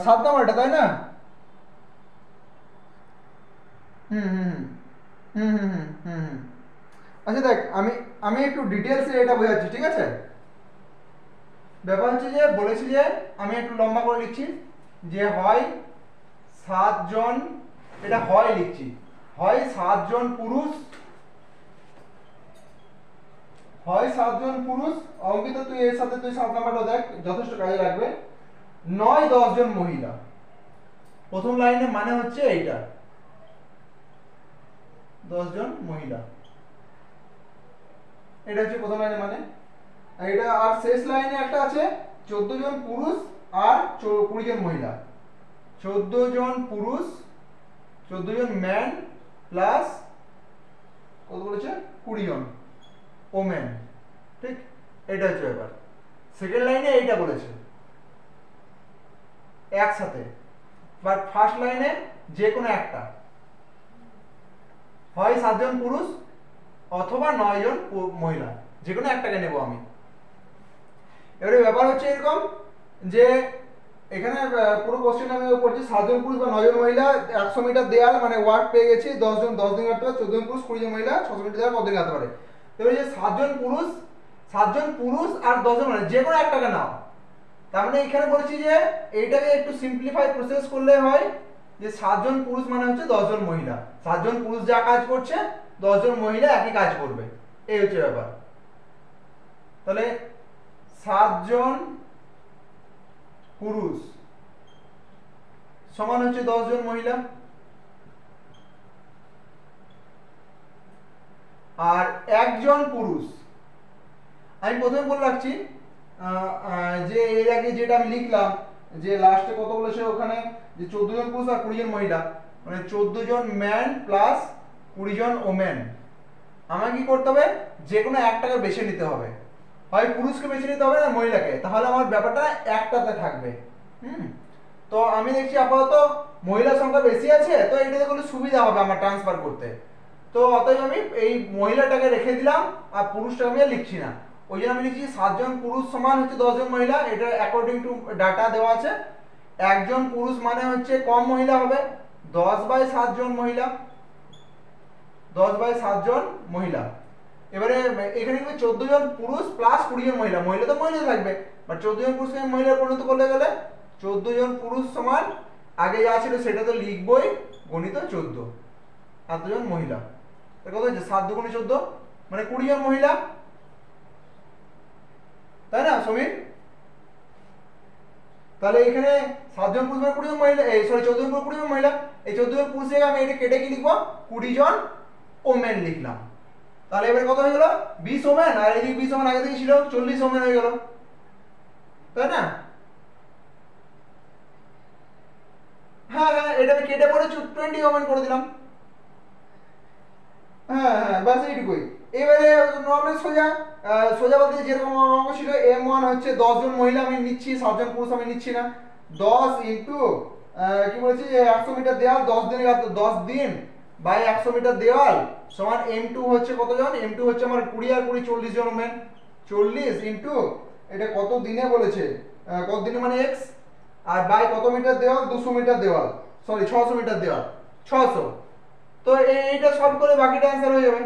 7 নাম্বারটা তাই না? হুম হুম হুম হুম হুম হুম হুম। আচ্ছা দেখ, আমি আমি একটু ডিটেলসে এটা বোঝাচ্ছি, ঠিক আছে? ব্যাপার হচ্ছে যে বলেছি যে আমি একটু লম্বা করে লিখছি, যে হয় 7 জন, এটা হয় লিখছি, হয় 7 জন পুরুষ, হয় 7 জন পুরুষ, অঙ্কিত তুই এর সাথে তুই 7 নাম্বারটা দেখ, যথেষ্ট কাজে লাগবে, নয় 10 জন মহিলা। প্রথম লাইনে মানে হচ্ছে এইটা, 10 জন মহিলা, এটা হচ্ছে প্রথম লাইনে মানে। আর এটা আর শেষ লাইনে একটা আছে 14 জন পুরুষ আর 20 জন মহিলা। 14 জন পুরুষ, 14 জন ম্যান প্লাস কত বলেছে, 20 জন ওমেন, ঠিক? এটা হচ্ছে ব্যাপার। সেকেন্ড লাইনে এইটা বলেছে একসাথে, বাট ফার্স্ট লাইনে যে কোনো একটা, হয় 7 জন পুরুষ অথবা 9 জন মহিলা, যে কোনো একটাকে নেব আমি। এবারে ব্যাপার হচ্ছে এরকম যে এখানে পুরো কোশ্চেন আমি পড়ছি 7 জন পুরুষ বা 9 জন মহিলা, 100 মিটার দেয়াল মানে ওয়ার্ড পেয়ে গেছি, 10 জন 10 দিন কাটতে পারে, 14 জন পুরুষ 20 জন মহিলা, 600 মিটার দেয়াল কতদিন কাটতে পারে। এবারে যে 7 জন পুরুষ, 7 জন পুরুষ আর 10 জন মানে যে কোনো একটাকে নাও। তার মানে এখানে বলছি যে এইটাকে একটু সিম্পলিফাই প্রসেস করলে হয় যে 7 জন পুরুষ মানে হচ্ছে 10 জন মহিলা, 7 জন পুরুষ যা কাজ করছে 10 জন মহিলা একই কাজ করবে, এই হচ্ছে ব্যাপার। তাহলে 7 জন পুরুষ সমান হচ্ছে 10 জন মহিলা, আর একজন পুরুষ, আমি প্রথমে বলে রাখছি যে এর আগে যেটা আমি লিখলাম যে লাস্টে কত বলেছে ওখানে, যে 14 জন পুরুষ আর 20 জন মহিলা, মানে 14 জন ম্যান প্লাস 20 জন ওমেন। আমাকে কি করতে হবে, যে কোনো একটাকে বেছে নিতে হবে, হয় পুরুষকে বেছে নিতে হবে না মহিলাকে, তাহলে আমার ব্যাপারটা একটাতে থাকবে। হুম, তো আমি দেখছি আপাতত মহিলার সংখ্যা বেশি আছে, তো এটাতে কোনো সুবিধা হবে আমার ট্রান্সফার করতে, তো অতএব আমি এই মহিলাটাকে রেখে দিলাম আর পুরুষটাকে আমি আর লিখছি না। ওই জন্য আমি লিখছি 7 জন পুরুষ সমান হচ্ছে 10 জন মহিলা, এটা অ্যাকর্ডিং টু ডাটা দেওয়া আছে। একজন পুরুষ মানে হচ্ছে কম মহিলা হবে, 10/7 জন মহিলা, 10/7 জন মহিলা। এবারে এখানে কিন্তু 14 জন পুরুষ প্লাস 20 জন মহিলা, মহিলা তো মহিলা থাকবে, বাট 14 জন পুরুষকে মহিলা পরিণত করতে গেলে 14 জন পুরুষ সমান আগে যা ছিল সেটা তো লিখবই, গণিত 14, আর 2 জন মহিলা, কত হচ্ছে 7 × 2 = 14, মানে 20 জন মহিলা, তাই না সমীর? তাহলে এখানে 7 জন পুরুষ মানে 20 জন মহিলা, এই সরি 14 জন পুরুষ 20 জন মহিলা, এই 14 জন পুরুষ আমি এটা কেটে কি লিখবো, 20 জন ওমেন লিখলাম। তাহলে এবারে কত হয়ে গেল, 20 ওমেন, আর এই 20 ওমেন আগে থেকে ছিল 40 ওমেন হয়ে গেল, তাই না? হ্যাঁ হ্যাঁ, এটা আমি কেটে পড়ে 20 ওমেন করে দিলাম। হ্যাঁ হ্যাঁ, বাস এইটুকুই। এবারে নর্মাল সোজা, সোজা বলতে যেরকম অঙ্ক ছিল, M1 হচ্ছে 10 জন মহিলা আমি নিচ্ছি, 7 জন পুরুষ আমি নিচ্ছি না, 10 ইন্টু কি বলেছি 100 মিটার দেওয়াল 10 দিনে 10 দিন বাই 100 মিটার দেওয়াল সমান M2 হচ্ছে কতজন, M2 হচ্ছে আমার 20 আর 20 40 জন ওমেন, 40 ইন্টু এটা কত দিনে বলেছে, কত দিনে মানে x, আর বাই কত মিটার দেওয়াল, 200 মিটার দেওয়াল, সরি 600 মিটার দেওয়াল, 600। তো এইটা সলভ করে বাকিটা অ্যান্সার হয়ে যাবে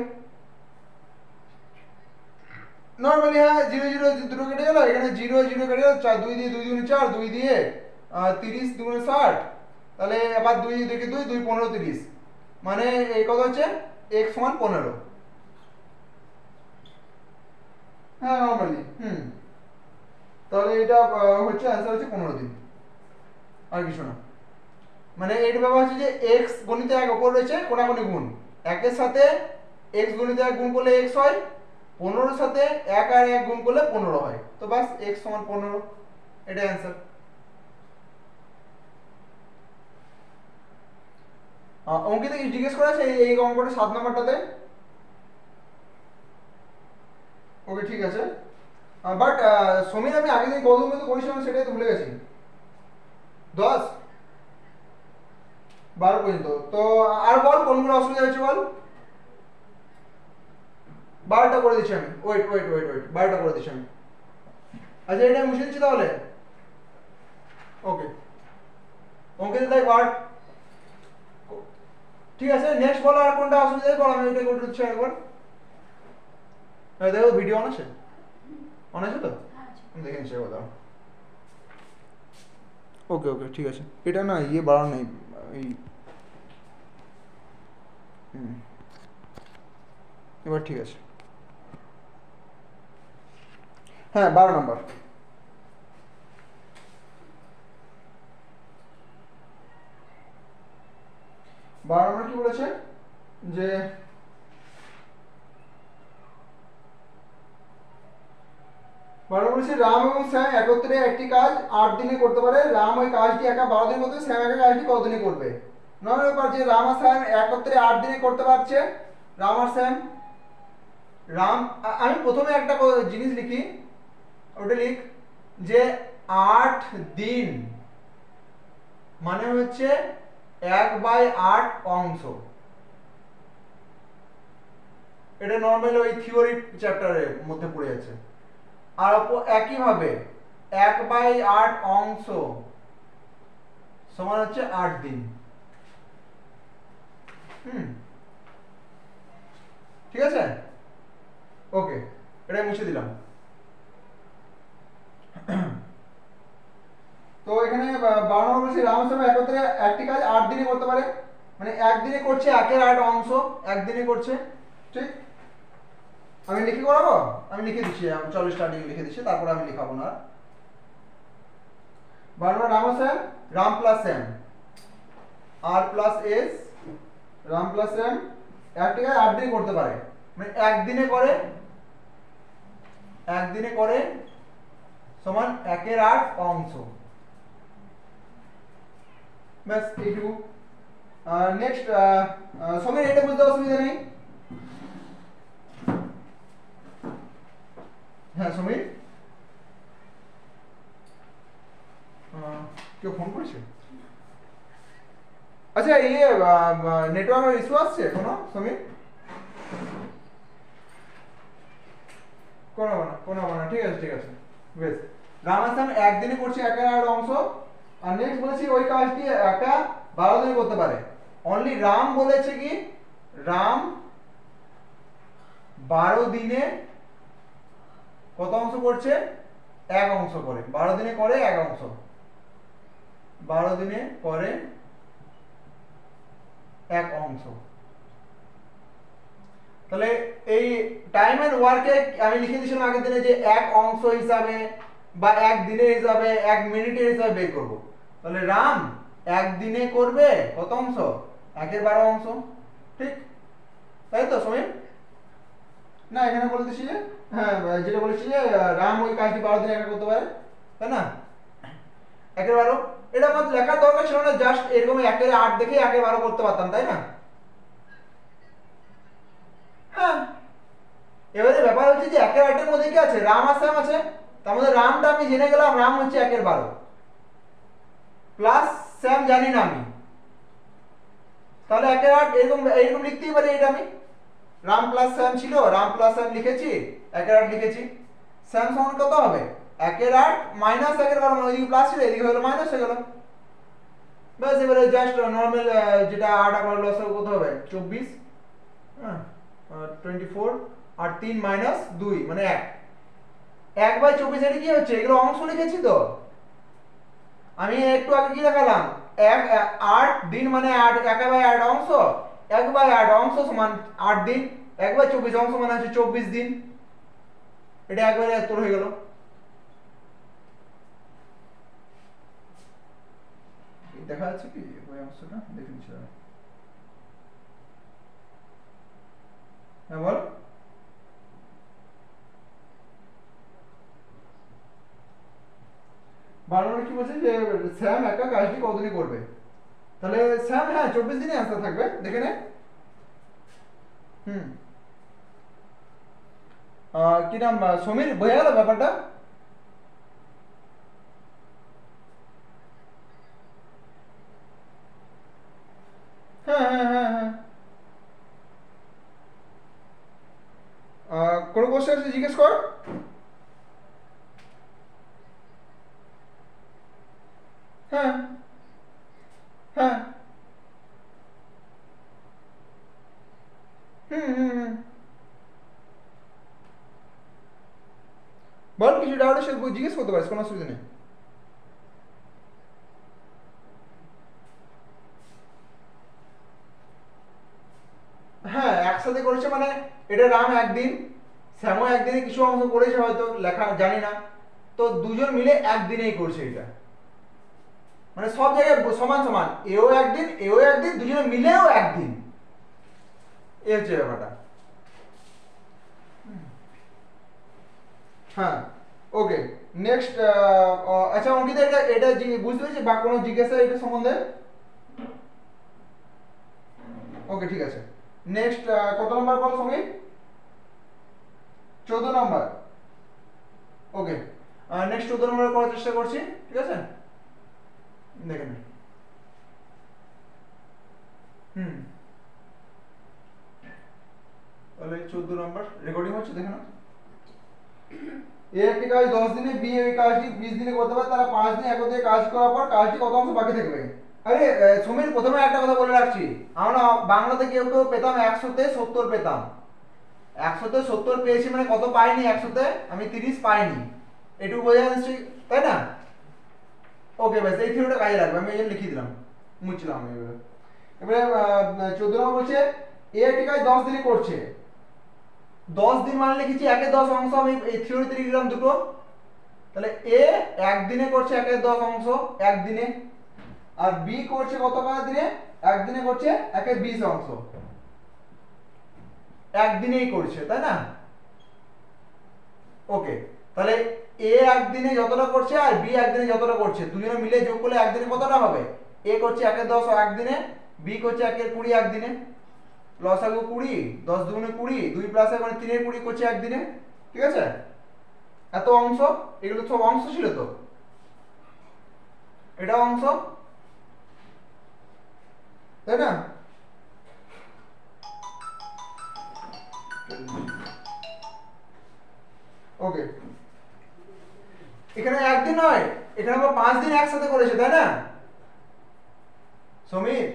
নরমালি। হ্যাঁ, 0 0 দুটো কেটে গেল, এখানে 0 0 কেটে গেল, 4 2 দিয়ে 2 2 4, 2 দিয়ে 30 2 60, তাহলে আবার 2 2 কে 2 2 15 30, মানে এই কত হচ্ছে x সমান 15। হ্যাঁ নরমালি, তাহলে এটা হচ্ছে অ্যান্সার হচ্ছে 15 দিন, আর কিছু না। মানে এর ব্যাপার হচ্ছে যে x গণিত 1 ওপর রয়েছে কোনাকুনি গুণ, 1 এর সাথে x গণিত 1 গুণ করলে x হয়, 15 এর সাথে 1 আর 1 গুণ করলে 15 হয়, তো বাস x সমান 15, এটা অ্যান্সার। অঙ্কিত কি জিজ্ঞেস করা আছে এই অঙ্কটা 7 নাম্বারটাতে? ওকে ঠিক আছে, বাট সমীর আমি আগে দিন কত কিন্তু করেছিলাম সেটাই তো ভুলে গেছি, 10 12 পর্যন্ত, তো আর বল কোনগুলো অসুবিধা হচ্ছে বল। 12টা করে দিচ্ছি আমি, ওয়েট ওয়েট ওয়েট ওয়েট 12টা করে দিচ্ছি আমি। আচ্ছা এটা মুছে দিচ্ছি তাহলে, ওকে। অঙ্কিত তাই ওয়ার্ড। ঠিক আছে, নেক্সট বলো আর কোনটা অসুবিধা বলো, আমি ওইটা করে দিচ্ছি একবার। দেখো ভিডিও অন আছে, অন আছে তো, আমি দেখে নিচ্ছি একবার। ওকে ওকে ঠিক আছে, এটা না ইয়ে বাড়ানো নেই এই এবার ঠিক আছে। হ্যাঁ 12 নম্বর। 12 নম্বর কি বলেছে যে বলেছে রাম এবং শ্যাম একত্রে একটি কাজ 8 দিনে করতে পারে। রাম ওই কাজটি একা 12 দিনে করবে, শ্যাম একা কাজটি কত দিনে করবে। নয় ব্যাপার যে রাম আর শ্যাম একত্রে 8 দিনে করতে পারছে, রাম আর শ্যাম। আমি প্রথমে একটা জিনিস লিখি, ওটা লিখ যে 8 দিন মানে হচ্ছে 1/8 অংশ। এটা নর্মাল ওই থিওরি চ্যাপ্টারের মধ্যে পড়ে আছে। আর একইভাবে 1/8 অংশ সমান হচ্ছে 8 দিন। ঠিক আছে, ওকে, এটা মুছে দিলাম। তো এখানে 12 নম্বর বলছি রাম শ্যাম একত্রে একটি কাজ 8 দিনে করতে পারে, মানে একদিনে করছে 1/8 অংশ, একদিনে করছে। ঠিক, আমি লিখে করাবো, আমি লিখে দিচ্ছি, আমি 40 স্টার্টিং লিখে দিচ্ছি, তারপর আমি লিখাবো না। 12 রাম শ্যাম, রাম প্লাস শ্যাম, আর প্লাস এস, রাম প্লাস শ্যাম একটি কাজ 8 দিনে করতে পারে, মানে একদিনে করে সমান 1/8 অংশ। ব্যাস এইটুকু। নেক্সট সময় এটা বুঝতে অসুবিধা নেই। হ্যাঁ সমীর, কেউ ফোন করেছে? আচ্ছা ইয়ে নেটওয়ার্কের ইস্যু আসছে কোনো সমীর? কোনো না, ঠিক আছে ঠিক আছে, বেশ। রাম আর শ্যাম একদিনে করছে 1/8 অংশ। আর নেক্সট বলেছি ওই কাজটি একা 12 দিনে করতে পারে। অনলি রাম বলেছে কি রাম 12 দিনে কত অংশ করছে, 1 অংশ করে। 12 দিনে করে 1 অংশ, 12 দিনে করে 1 অংশ। তাহলে এই টাইম এন্ড ওয়ার্কে আমি লিখে দিয়েছিলাম আগের দিনে যে 1 অংশ হিসাবে বা 1 দিনের হিসাবে 1 মিনিটের হিসাবে বের করব। তাহলে রাম 1 দিনে করবে কত অংশ, 1/12 অংশ। ঠিক তাই তো সমীর? না এখানে বলতেছি যে হ্যাঁ যেটা বলেছি যে রাম ওই কাজটি 12 দিনে একা করতে পারে, তাই না? 1/12, এটা আমাদের লেখার দরকার ছিল না, জাস্ট এরকম 1/8 দেখে 1/12 করতে পারতাম, তাই না? হ্যাঁ, এবারে ব্যাপার হচ্ছে যে 1/8 এর মধ্যে কি আছে, রাম আর শ্যাম আছে। তার মধ্যে রামটা আমি জেনে গেলাম, রাম হচ্ছে 1/12 প্লাস শ্যাম জানি না আমি, তাহলে 1/8 এরকম লিখতেই পারি। এটা আমি রাম প্লাস শ্যাম ছিল, রাম প্লাস শ্যাম লিখেছি, 1/8 লিখেছি। শ্যাম সমান কত হবে, 1/8 মাইনাস 1/12, মানে ওইদিকে প্লাস ছিল এদিকে হলো মাইনাস হয়ে গেল। ব্যাস এবারে জাস্ট নর্মাল যেটা 8 লসাগু কত হবে 24, হ্যাঁ 24 আর 3 মাইনাস 2 মানে 1, 1/24। এটা কি হচ্ছে, এগুলো অংশ লিখেছি তো আমি একটু আগে কি দেখালাম, 8 দিন মানে 1/8 অংশ, 1/8 অংশ সমান 8 দিন, 1/24 অংশ মানে হচ্ছে 24 দিন। এটা একবারে উত্তর হয়ে গেল। দেখা যাচ্ছে কি ওই অংশটা দেখে নিচ্ছি। হ্যাঁ বল। বারবার কি বলছে যে শ্যাম একা কাজটি কতদিনে করবে, তাহলে শ্যাম হ্যাঁ 24 দিনে অ্যান্সার থাকবে, দেখে নে। কি নাম সমীর, বোঝা গেল ব্যাপারটা? হ্যাঁ হ্যাঁ হ্যাঁ হ্যাঁ, কোনো কোশ্চেন আছে জিজ্ঞেস কর। হ্যাঁ ডাউট সে জিজ্ঞেস করতে পারিস, কোনো অসুবিধা নেই। হ্যাঁ একসাথে করেছে মানে এটা রাম একদিন, শ্যামও একদিনে কিছু অংশ করেছে হয়তো, লেখা জানি না, তো দুজন মিলে একদিনেই করছে এটা, মানে সব জায়গায় সমান সমান, এও একদিন এও একদিন, দুজনে মিলেও একদিন, এই হচ্ছে ব্যাপারটা। হ্যাঁ ওকে নেক্সট। আচ্ছা অঙ্কিতা এটা এটা বুঝতে পেরেছি বা কোনো জিজ্ঞাসা এটা সম্বন্ধে? ওকে ঠিক আছে। নেক্সট কত নম্বর বল সঙ্গীত? 14 নম্বর। ওকে নেক্সট 14 নম্বর করার চেষ্টা করছি, ঠিক আছে দেখে নিন। তাহলে 14 নম্বর রেকর্ডিং হচ্ছে, দেখে নাও। এ একটি কাজ 10 দিনে, বি এই কাজটি 20 দিনে করতে পারে, তারা 5 দিন একত্রে কাজ করার পর কাজটি কত অংশ বাকি থাকবে? আরে সমীর প্রথমে একটা কথা বলে রাখছি, আমরা বাংলাতে কেউ কেউ পেতাম 100-তে 70 পেতাম, 100-তে 70 পেয়েছি মানে কত পাইনি, 100-তে আমি 30 পাইনি, এটুকু বোঝা যাচ্ছে তাই না? ওকে ব্যাস এই থিওরিটা কাজে লাগবে, আমি এই লিখে দিলাম, মুছলাম আমি এবারে। এবারে 14 নম্বর বলছে এ একটি কাজ 10 দিনে করছে, 10 দিন মানে লিখেছি 1/10 অংশ, আমি এই থিওরিতে লিখলাম দুটো, তাহলে এ একদিনে করছে 1/10 অংশ একদিনে, আর বি করছে কত দিনে? একদিনে করছে 1/20 অংশ, একদিনেই করছে তাই না? ওকে তাহলে এ একদিনে যতটা করছে আর বি একদিনে যতটা করছে, দুজনে মিলে যোগ করলে একদিনে কতটা হবে? এ করছে 1/10 একদিনে, বি করছে 1/20 একদিনে, লসাগু 20, 10 দুগুণে 20, 2 প্লাস 1 মানে 3 20 করছে একদিনে, ঠিক আছে? এত অংশ, এগুলো সব অংশ ছিল তো, এটা অংশ তাই না? ওকে এখানে একদিন নয়, এখানে আমরা 5 দিন একসাথে করেছে তাই না সমীর?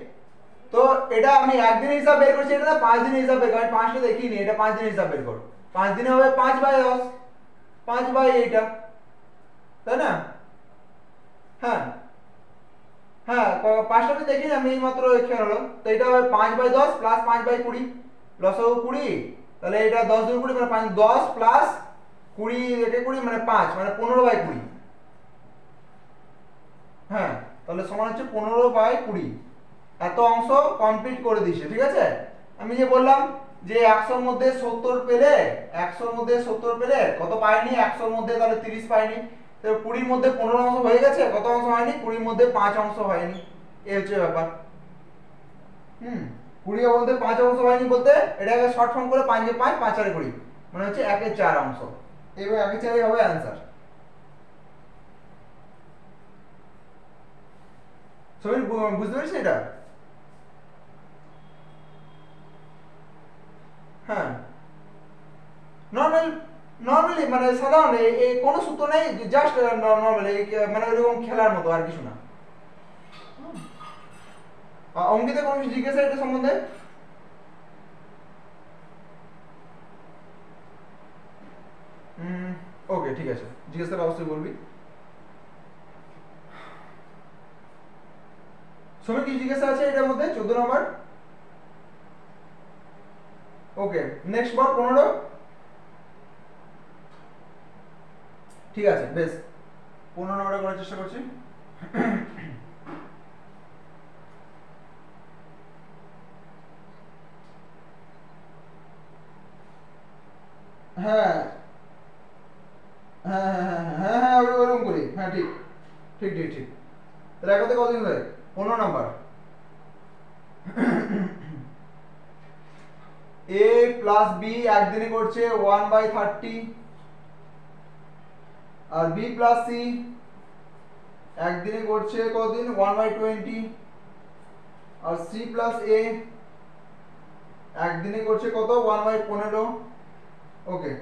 তো এটা আমি একদিন হিসাব বের করছি, এটা 5 দিন হিসাব বের কর, আমি 5টা দেখিনি, এটা 5 দিন হিসাব বের কর, 5 দিনে হবে 5/10, 5 এইটা তাই না? হ্যাঁ হ্যাঁ 5টা তো দেখিনি আমি, এই মাত্র খেয়াল হলো, তো এটা হবে 5/10 প্লাস 5/20, লসাগু 20, তাহলে এটা 10 দুগুণ 20 মানে 5 10 প্লাস 20 একে 20 মানে 5 মানে 15/20, হ্যাঁ তাহলে সমান হচ্ছে 15/20, এত অংশ কমপ্লিট করে দিয়েছে, ঠিক আছে? আমি যে বললাম যে 100-র মধ্যে 70 পেলে, 100-র মধ্যে 70 পেলে কত পাইনি, 100-র মধ্যে তাহলে 30 পাইনি, তো 20-র মধ্যে 15 অংশ হয়ে গেছে, কত অংশ হয়নি? 20-র মধ্যে 5 অংশ হয়নি, এই হচ্ছে ব্যাপার। 20-এর মধ্যে 5 অংশ হয়নি বলতে এটাকে শর্ট ফর্ম করে 5/5 5/4 মানে হচ্ছে 1/4 অংশ, এবার 1/4 হবে অ্যান্সার। সবাই বুঝতে পেরেছি এটা? হ্যাঁ নর্মালি মানে সাধারণ এই কোনো সূত্র নেই, জাস্ট নর্মালি মানে ওইরকম খেলার মতো আর কিছু না। অঙ্কিতে কোনো কিছু জিজ্ঞাসা এটা সম্বন্ধে? ওকে ঠিক আছে, জিজ্ঞাসাটা অবশ্যই বলবি। সময় কি জিজ্ঞাসা আছে এটার মধ্যে 14 নম্বর? ওকে নেক্সট বার 15। ঠিক আছে বেশ 15 নম্বরে করার চেষ্টা করছি। হ্যাঁ হ্যাঁ হ্যাঁ হ্যাঁ হ্যাঁ ওইরকম করি, হ্যাঁ ঠিক ঠিক ঠিক ঠিক। তাহলে একতে কতদিন হয়? 15 নম্বর। a প্লাস বি একদিনে করছে 1/30, আর b প্লাস সি একদিনে করছে কতদিন? 1/20, আর c প্লাস a একদিনে করছে কত? 1/15। ওকে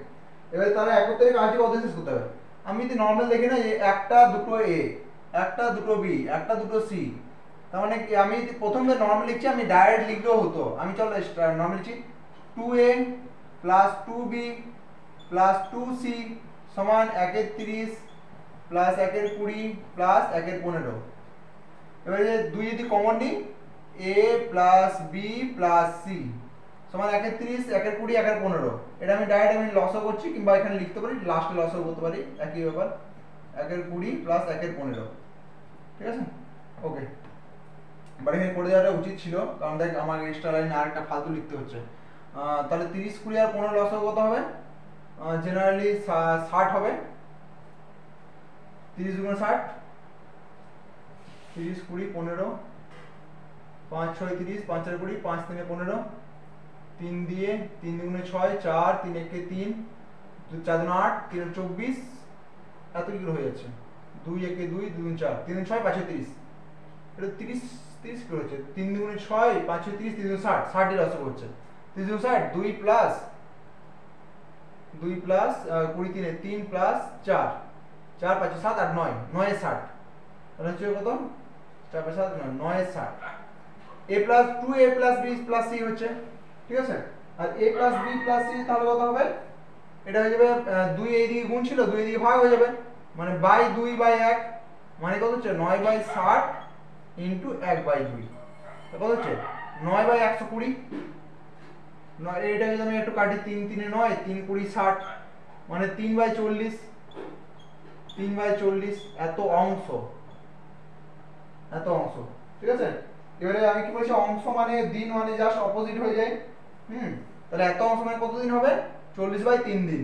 এবার তারা একত্রে কাজটি কত শেষ করতে হবে? আমি যদি নর্মাল দেখি না, একটা দুটো a, একটা দুটো b, একটা দুটো c, তার মানে আমি যদি প্রথমে নর্মাল লিখছি, আমি ডাইরেক্ট লিখলেও হতো, আমি চলো নর্মাল লিখছি 2a plus 2b plus 2c সমান 1 এর 30 প্লাস 1 এর 20 প্লাস 1 এর 15। এবারে দুই যদি কমন নিই a plus b plus c সমান 1 এর 30 1 এর 20 1 এর 15। এটা আমি ডাইরেক্ট আমি লসও করছি কিংবা এখানে লিখতে পারি, লাস্টে লসও করতে পারি, একই ব্যাপার। 1 এর 20 প্লাস 1 এর 15, ঠিক আছে। ওকে, বাট এখানে করে দেওয়াটা উচিত ছিল, কারণ দেখ আমার এক্সট্রা লাইনে আরেকটা ফালতু লিখতে হচ্ছে। তাহলে 30 20 আর 15 লসও কত হবে? জেনারেলি 60 হবে। 30 গুণ 60, 30 20 15, 5 6 30, 5 4 20, 5 3 15, 3 দিয়ে 3 দুগুণে 6, 4 3 1 3, 2 4 দুগুণে 8, 3 24, এত কি হয়ে যাচ্ছে? 2 1 2, 2 দুগুণে 4, 3 6 5 30, এটা 30 30 কি হচ্ছে? 3 দুগুণে 6, 5 6 30, 3 60, 60 এর লসও হচ্ছে। 30 দুগুণে 60, 2 প্লাস 20 3 3 প্লাস 4, 4 5 7 8 9, 9 এর 60, তাহলে হচ্ছে কত? 4 5 7 9, 9 এর 60। a plus 2a plus b plus c হচ্ছে, ঠিক আছে। আর a plus b plus c তাহলে কত হবে? এটা হয়ে যাবে 2 এই দিকে গুণ ছিল, 2 এই দিকে ভাগ হয়ে যাবে, মানে বাই 2 বাই 1, মানে কত হচ্ছে? 9 বাই 60 ইনটু 1 বাই 2, কত হচ্ছে? 9 বাই 120। এটা যদি আমি একটু কাটি, 3 3 9, 3 20 60, মানে 3 বাই 40, 3 বাই 40, এত অংশ, এত অংশ, ঠিক আছে। এবারে আমি কি বলছি, অংশ মানে দিন মানে জাস্ট অপোজিট হয়ে যায়। তাহলে এত অংশ মানে কত দিন হবে? 40 বাই 3 দিন,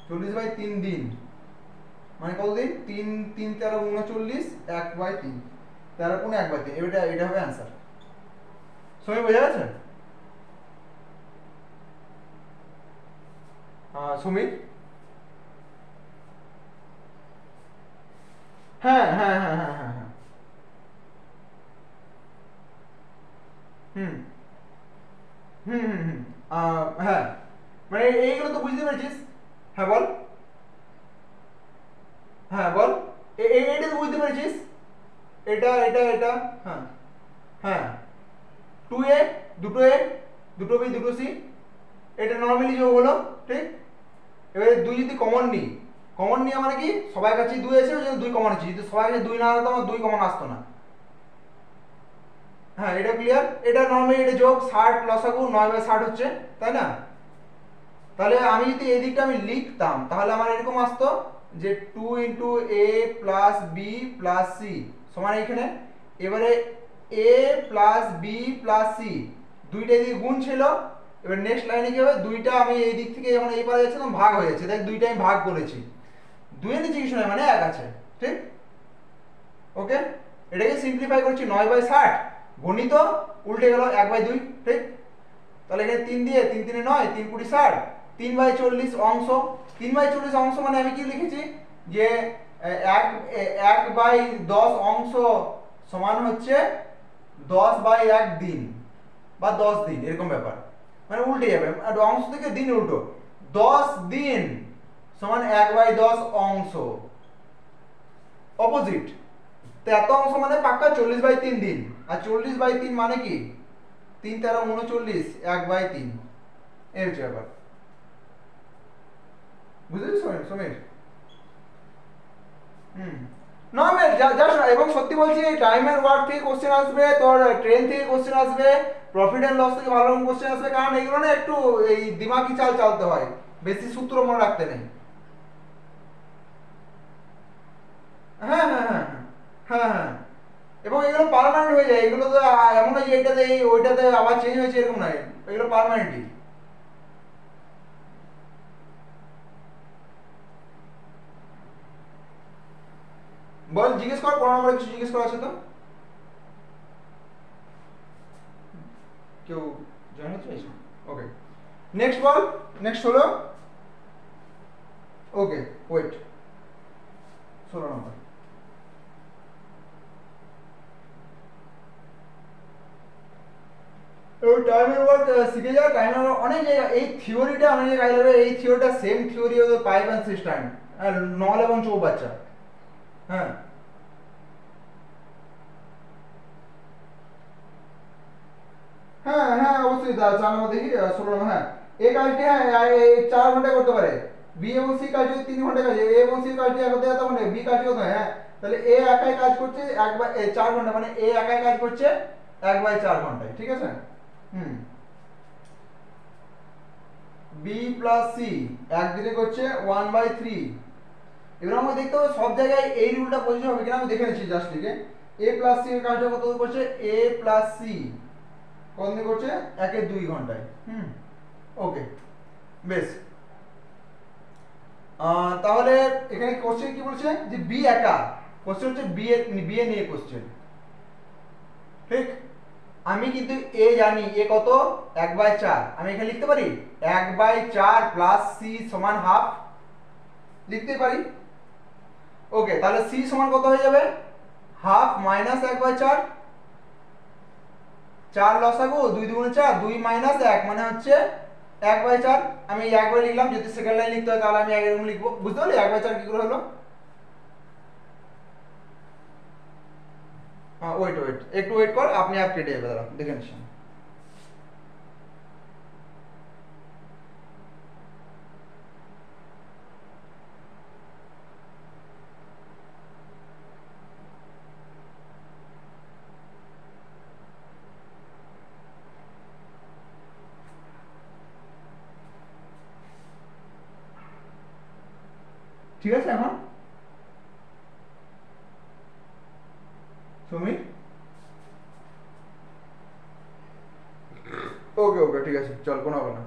40 বাই 3 দিন মানে কত দিন? 3 3 13 39, 1 বাই 3, 13 গুণ 1 বাই 3, এটা হবে आंसर। সবাই বোঝা গেছে? সুমিত, হ্যাঁ হ্যাঁ হ্যাঁ হ্যাঁ হ্যাঁ হ্যাঁ, হুম হুম হুম হুম, হ্যাঁ, মানে এইগুলো তো বুঝতে পেরেছিস। হ্যাঁ বল, হ্যাঁ বল, এইটা তো বুঝতে পেরেছিস। এটা এটা এটা, হ্যাঁ হ্যাঁ, 2a দুটো a, দুটো b দুটো c, এটা নরমালি যোগ হলো, ঠিক। এবারে দুই যদি কমন নিই, কমন নিয়ে মানে কি, সবার কাছে 2 আছে, ওই জন্য 2 কমন আছে। যদি সবার কাছে 2 না হতো আমার 2 কমন আসতো না। হ্যাঁ, এটা ক্লিয়ার। এটা নরমালি এটা যোগ 60 লসাগু 9 বাই 60 হচ্ছে, তাই না? তাহলে আমি যদি এই দিকটা আমি লিখতাম তাহলে আমার এরকম আসতো যে 2 into a plus b plus c সমান এখানে। এবারে a plus b plus c দুইটা এদিকে গুণ ছিল। এবার নেক্সট লাইনে কি হবে? দুইটা আমি এই দিক থেকে যখন এই পারে যাচ্ছে তখন ভাগ হয়ে যাচ্ছে, দেখ দুইটা আমি ভাগ করেছি, 2 এর নিচে কিছু নয় মানে 1 আছে, ঠিক। ওকে, এটাকে সিম্পলিফাই করছি, 9 বাই 60 গণিত উল্টে গেল 1 বাই 2, ঠিক। তাহলে এখানে 3 দিয়ে 3 3 9, 3 20 60, 3 বাই 40 অংশ। 3 বাই 40 অংশ মানে আমি কি লিখেছি যে 1 বাই 10 অংশ সমান হচ্ছে 10 বাই 1 দিন বা 10 দিন, এরকম ব্যাপার, মানে উল্টে যাবে, আর অংশ থেকে দিন উল্টো। 10 দিন সমান 1 বাই 10 অংশ, অপোজিট। তো এত অংশ মানে পাক্কা 40 বাই 3 দিন, আর 40 বাই 3 মানে কি 3 13 39, 1 বাই 3, এই হচ্ছে ব্যাপার। বুঝেছিস সমীর? নর্মাল জাস্ট, এবং সত্যি বলছি টাইম এন্ড ওয়ার্ক থেকে কোশ্চেন আসবে, তোর ট্রেন থেকে কোশ্চেন আসবে, প্রফিট এন্ড লস থেকে ভালো রকম কোশ্চেন আসবে, কারণ এগুলো না একটু এই দিমাগি চাল চালতে হয়, বেশি সূত্র মনে রাখতে নেই। হ্যাঁ হ্যাঁ হ্যাঁ হ্যাঁ হ্যাঁ, এবং এগুলো পার্মানেন্ট হয়ে যায়, এগুলো তো এমন নয় যে এটাতে এই ওইটাতে আবার চেঞ্জ হয়েছে, এরকম নয়, এগুলো পার্মানেন্টই। বল, জিজ্ঞেস কর, কোনো নম্বরে কিছু জিজ্ঞেস করা আছে তো? কেউ জয়েন হচ্ছে? ওকে, নেক্সট বল, নেক্সট হলো, ওকে ওয়েট, 16 নম্বর। ওই টাইমের ওয়ার্ক শিখে যা, টাইমের ওয়ার্ক অনেক জায়গায়, এই থিওরিটা অনেক জায়গায় কাজে লাগবে। এই থিওরিটা সেম থিওরি ওদের পাইপ অ্যান্ড সিস্টেম, নল এবং চৌবাচ্চা। হ্যাঁ হ্যাঁ হ্যাঁ, অবশ্যই জানাবো, দেখি 16 নম্বর। হ্যাঁ, এই কাজটি হ্যাঁ 4 ঘন্টায় করতে পারে। বি এবং সি কাজ যদি 3 ঘন্টা কাজ, এ এবং সি কাজ যদি 1 ঘন্টা, বি কাজ কত হয়? হ্যাঁ, তাহলে এ একাই কাজ করছে 4 ঘন্টা, মানে এ একাই কাজ করছে 1/4 ঘন্টায়, ঠিক আছে? হুম, বি প্লাস সি একদিনে করছে 1/3। এবার আমরা দেখতে হবে সব জায়গায় এই রুলটা প্রযোজ্য হবে কিনা, আমি দেখে নিচ্ছি জাস্ট লিখে। এ প্লাস সি এর কাজটা কত করছে? এ প্লাস সি কতদিন করছে? 1/2 ঘন্টায়। হুম, ওকে, বেশ। তাহলে এখানে কোশ্চেন কি বলছে যে বি একা, কোশ্চেন হচ্ছে বি এ নিয়ে কোশ্চেন, ঠিক? আমি কিন্তু এ জানি, এ কত? 1/4। আমি এখানে লিখতে পারি 1/4 প্লাস সি সমান হাফ, লিখতে পারি। ওকে, তাহলে সি সমান কত হয়ে যাবে? হাফ মাইনাস 1/4, 4 লসাগু, 2 2 4, 2 মাইনাস 1 মানে হচ্ছে 1/4। আমি 1 লিখলাম, যদি সেকেন্ড লাইন লিখতে হয় তাহলে আমি এরকম লিখবো, বুঝতে পারলি 1/4 কি করে হলো? হ্যাঁ, ওয়েট ওয়েট, একটু ওয়েট কর, আপনি আপ কেটে যাবে, দাঁড়া দেখে নিচ্ছি। ঠিক আছে এখন সুমিত? ওকে ওকে, ঠিক আছে, চল, কোনো হবে না,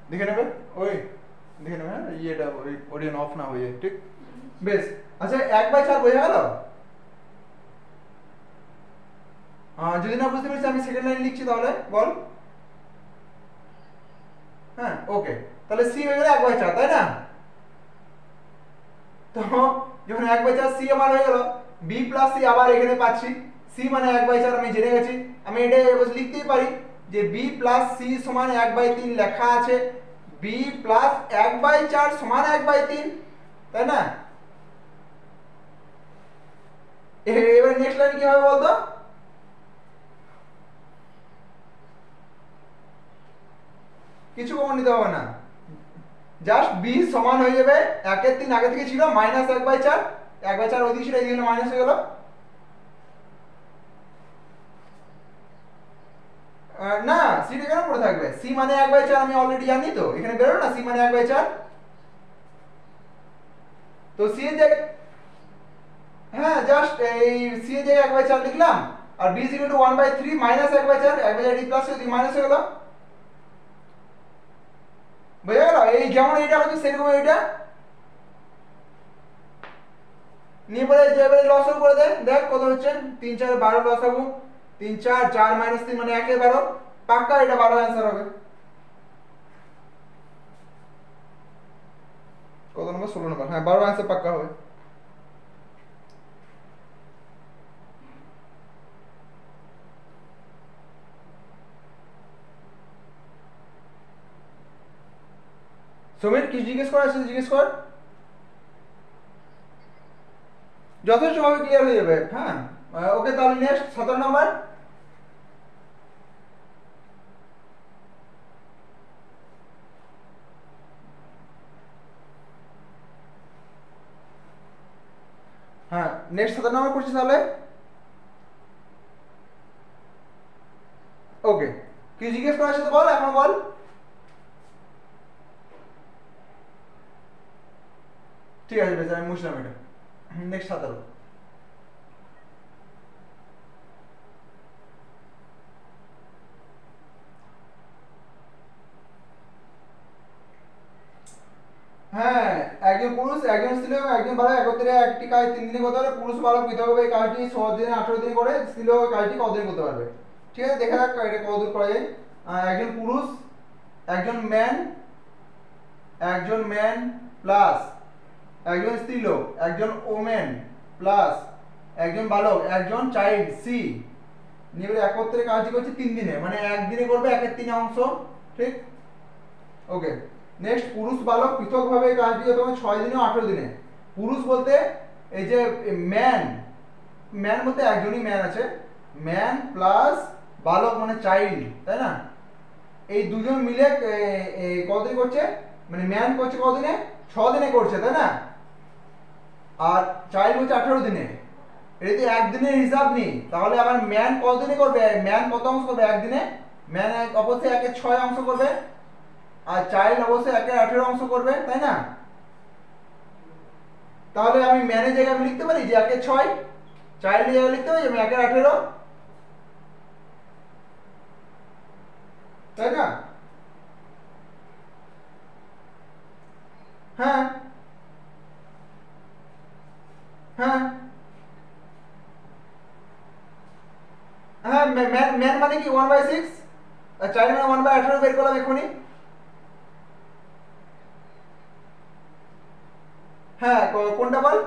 দেখে নেবে। ওই দেখে নেবে, হ্যাঁ, ইয়েটা ওই অডিয়েন অফ না হয়ে যায়, ঠিক? বেশ, আচ্ছা 1/4 বোঝা গেল? যদি না বুঝতে পারছিস আমি সেকেন্ড লাইন লিখছি, তাহলে বল। হ্যাঁ, ওকে, তাহলে সি হয়ে গেল 1/4, তাই না? তো যখন 1/4 সি আমার হয়ে গেল, বি প্লাস সি আবার এখানে পাচ্ছি, সি মানে 1/4 আমি জেনে গেছি, আমি এটা লিখতেই পারি যে বি প্লাস সি সমান 1/3 লেখা আছে, বি প্লাস 1/4 সমান 1/3, তাই না? এবার নেক্সট লাইন কি হবে বলতো? কিছু কমন নিতে হবে না, জাস্ট বি সমান হয়ে যাবে 1/3, আগে থেকে ছিল মাইনাস 1/4, 1/4 ওইদিকে ছিল, এইদিকে মাইনাস হয়ে গেল। না, সিটা কেন পড়ে থাকবে? সি মানে 1/4 আমি অলরেডি জানি, তো এখানে বেরোলো না সি মানে 1/4, তো সি এর জায়গায়, হ্যাঁ, জাস্ট এই সি এর জায়গায় 1/4 লিখলাম, আর B is equal to 1/3 minus 1/4, 1/4 D plus ওই মাইনাস হয়ে গেল, বুঝা গেল? এই যেমন এইটা হচ্ছে সেরকম এইটা নিয়ে পরে যে এবারে লসাগু করে দে, দেখ কত হচ্ছে? 3 4 12 লসাগু, 3 4 4 মাইনাস 3 মানে 1 12, পাক্কা এটা 12 অ্যান্সার হবে। কত নম্বর? 16 নম্বর, হ্যাঁ 12 অ্যান্সার পাক্কা হবে। সমীর কি জিজ্ঞেস করার আছে জিজ্ঞেস কর, যথেষ্টভাবে ক্লিয়ার হয়ে যাবে। হ্যাঁ, ওকে, তাহলে নেক্সট 17 নম্বর। হ্যাঁ, নেক্সট 17 নম্বর করছি তাহলে। ওকে, কি জিজ্ঞেস করার সাথে বল, এখন বল। ঠিক আছে, বেশ, আমি মুছলাম এটা। নেক্সট 17। হ্যাঁ, একজন পুরুষ একজন স্ত্রী এবং একজন বালক একত্রে একটি কাজ 3 দিনে করতে পারবে। পুরুষ বালক পৃথকভাবে এই কাজটি 6 দিনে 18 দিনে করে, স্ত্রী লোক এই কাজটি কতদিন করতে পারবে? ঠিক আছে, দেখা যাক এটা কতদূর করা যায়। একজন পুরুষ, একজন ম্যান, একজন ম্যান প্লাস একজন স্ত্রী লোক, একজন ওমেন প্লাস একজন বালক, একজন চাইল্ড সি, নিয়ে একত্রে কাজটি করছে 3 দিনে, মানে একদিনে করবে 1/3 অংশ, ঠিক? ওকে, নেক্সট পুরুষ বালক পৃথকভাবে এই কাজটি করতে হবে 6 দিনে ও 18 দিনে। পুরুষ বলতে এই যে ম্যান, ম্যান বলতে একজনই ম্যান আছে, ম্যান প্লাস বালক মানে চাইল্ড, তাই না? এই দুজন মিলে কতদিন করছে, মানে ম্যান করছে কতদিনে? 6 দিনে করছে, তাই না? আর চাইল্ড হচ্ছে 18 দিনে। এটা যদি একদিনের হিসাব নিই তাহলে আমার ম্যান কত দিনে করবে, ম্যান কত অংশ করবে একদিনে? ম্যান অবশ্যই 1/6 অংশ করবে, আর চাইল্ড অবশ্যই 1/18 অংশ করবে, তাই না? তাহলে আমি ম্যানের জায়গায় আমি লিখতে পারি যে 1/6, চাইল্ডের জায়গায় লিখতে পারি আমি 1/18, তাই না? হ্যাঁ হ্যাঁ হ্যাঁ, ম্যান ম্যান মানে কি 1/6, আর চাইল্ড মানে 1/18 বের করলাম এখনই। হ্যাঁ, কোনটা বল?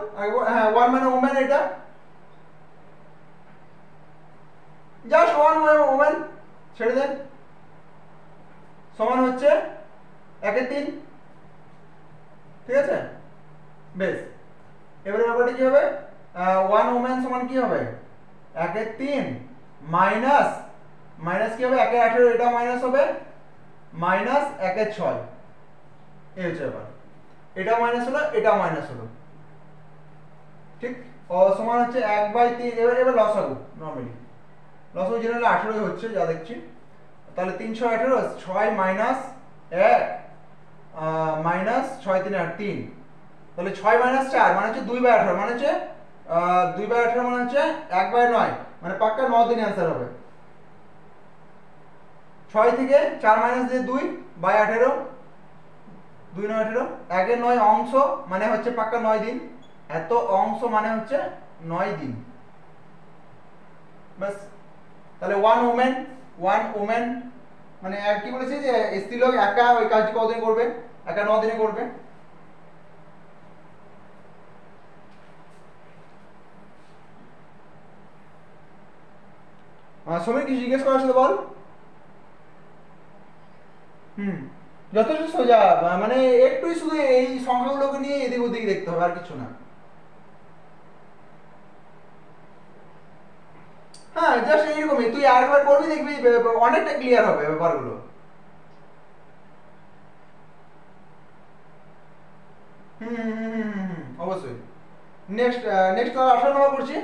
হ্যাঁ, 1 মানে ওমেন, এটা জাস্ট 1 ওমেন, ছেড়ে দেন, সমান হচ্ছে 1/3, ঠিক আছে? বেশ, এবারে ব্যাপারটা কি হবে? 1 ওমেন সমান কি হবে? 1/3 মাইনাস, মাইনাস কি হবে? 1/18, এটা মাইনাস হবে, মাইনাস 1/6, এই হচ্ছে ব্যাপার। এটা মাইনাস হলো, এটা মাইনাস হলো, ঠিক? ও সমান হচ্ছে 1/3। এবার লসাগু, নরমালি লসাগু জেনারেলি 18 হচ্ছে যা দেখছি। তাহলে 3 6 18, 6 মাইনাস 1 মাইনাস 6 3 8 3, তাহলে 6 মাইনাস 4 মানে হচ্ছে 2/18, মানে হচ্ছে 2/18 মানে হচ্ছে 1/9, মানে পাক্কা 9 দিন অ্যান্সার হবে। 6 থেকে 4 মাইনাস দিয়ে 2/18, 2 9 18, 1/9 অংশ মানে হচ্ছে পাক্কা 9 দিন, এত অংশ মানে হচ্ছে 9 দিন, বাস। তাহলে 1 ওমেন, 1 ওমেন মানে কি বলেছি যে স্ত্রীলোক একা ওই কাজটি কতদিন করবে? একা 9 দিনে করবে। সময় কি জিজ্ঞেস করার সাথে বল। হুম, যথেষ্ট সোজা, মানে একটুই শুধু এই সংখ্যাগুলোকে নিয়ে এদিক ওদিক দেখতে হবে, আর কিছু না। হ্যাঁ, জাস্ট এইরকমই, তুই আরেকবার করবি দেখবি অনেকটা ক্লিয়ার হবে ব্যাপারগুলো। হুম হুম হুম হুম হুম হুম, অবশ্যই। নেক্সট নেক্সট 18 নম্বর করছি।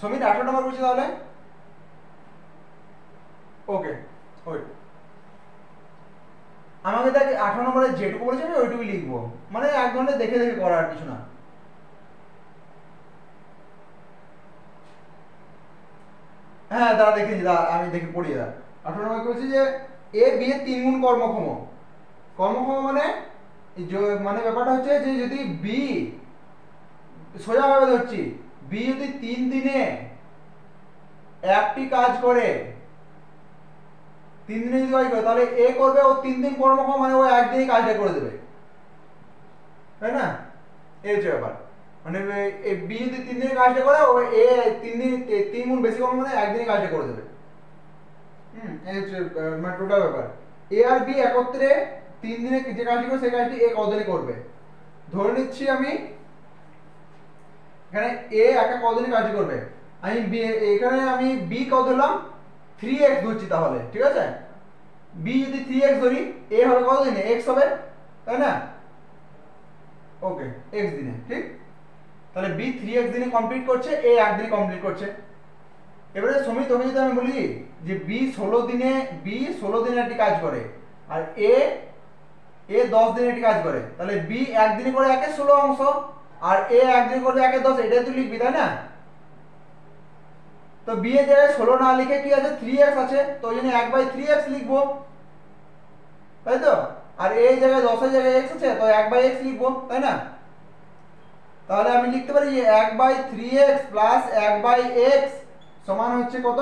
সমীর 18 নম্বর করছি তাহলে। ওকে, ওই আমাকে দেখ 18 নম্বরে যেটুকু বলেছে আমি ওইটুকুই লিখবো, মানে এক ঘন্টা দেখে দেখে করা, আর কিছু না। হ্যাঁ, দাঁড়া দেখে নি, দাঁড়া আমি দেখে পড়ি। দাঁড়া, 18 নম্বর বলছি যে এ বি এর 3 গুণ কর্মক্ষম। কর্মক্ষম মানে মানে ব্যাপারটা হচ্ছে যে যদি বি, সোজাভাবে ধরছি, বি যদি 3 দিনে একটি কাজ করে, 3 দিনে যদি কাজ করে, তাহলে এ করবে ও 3 দিন কর্মক্ষম, মানে ও একদিনই কাজটা করে দেবে, তাই না? এই হচ্ছে ব্যাপার, মানে বি যদি 3 দিনে কাজটা করে, ও এ 3 দিন 3 গুণ বেশি কর্ম মানে একদিনই কাজটা করে দেবে। এই হচ্ছে মানে টোটাল ব্যাপার। এ আর বি একত্রে 3 দিনে যে কাজটি করে সেই কাজটি এ কতদিনে করবে। ধরে নিচ্ছি আমি এখানে এ একা কতদিনে কাজ করবে, আমি বি, এখানে আমি বি কত ধরলাম? 3x ধরছি, তাহলে ঠিক আছে। বি যদি 3x ধরি, এ হবে কত দিনে? x হবে, তাই না? ওকে, x দিনে, ঠিক। তাহলে বি 3x দিনে কমপ্লিট করছে, এ একদিনে কমপ্লিট করছে। এবারে সমী তোকে যদি আমি বলি যে বি 16 দিনে একটি কাজ করে, আর এ 10 দিনে একটি কাজ করে, তাহলে বি একদিনে করে 1/16 অংশ, আর এ একদিনে করবে 1/10, এটাই তুই লিখবি, তাই না? তো বি এর জায়গায় 16 না লিখে কি আছে? 3x আছে, তো ওই জন্য 1/3x লিখবো, তাই তো? আর এই জায়গায় 10 এর জায়গায় x আছে, তো 1/x লিখবো, তাই না? তাহলে আমি লিখতে পারি যে 1/3x প্লাস 1/x সমান হচ্ছে কত?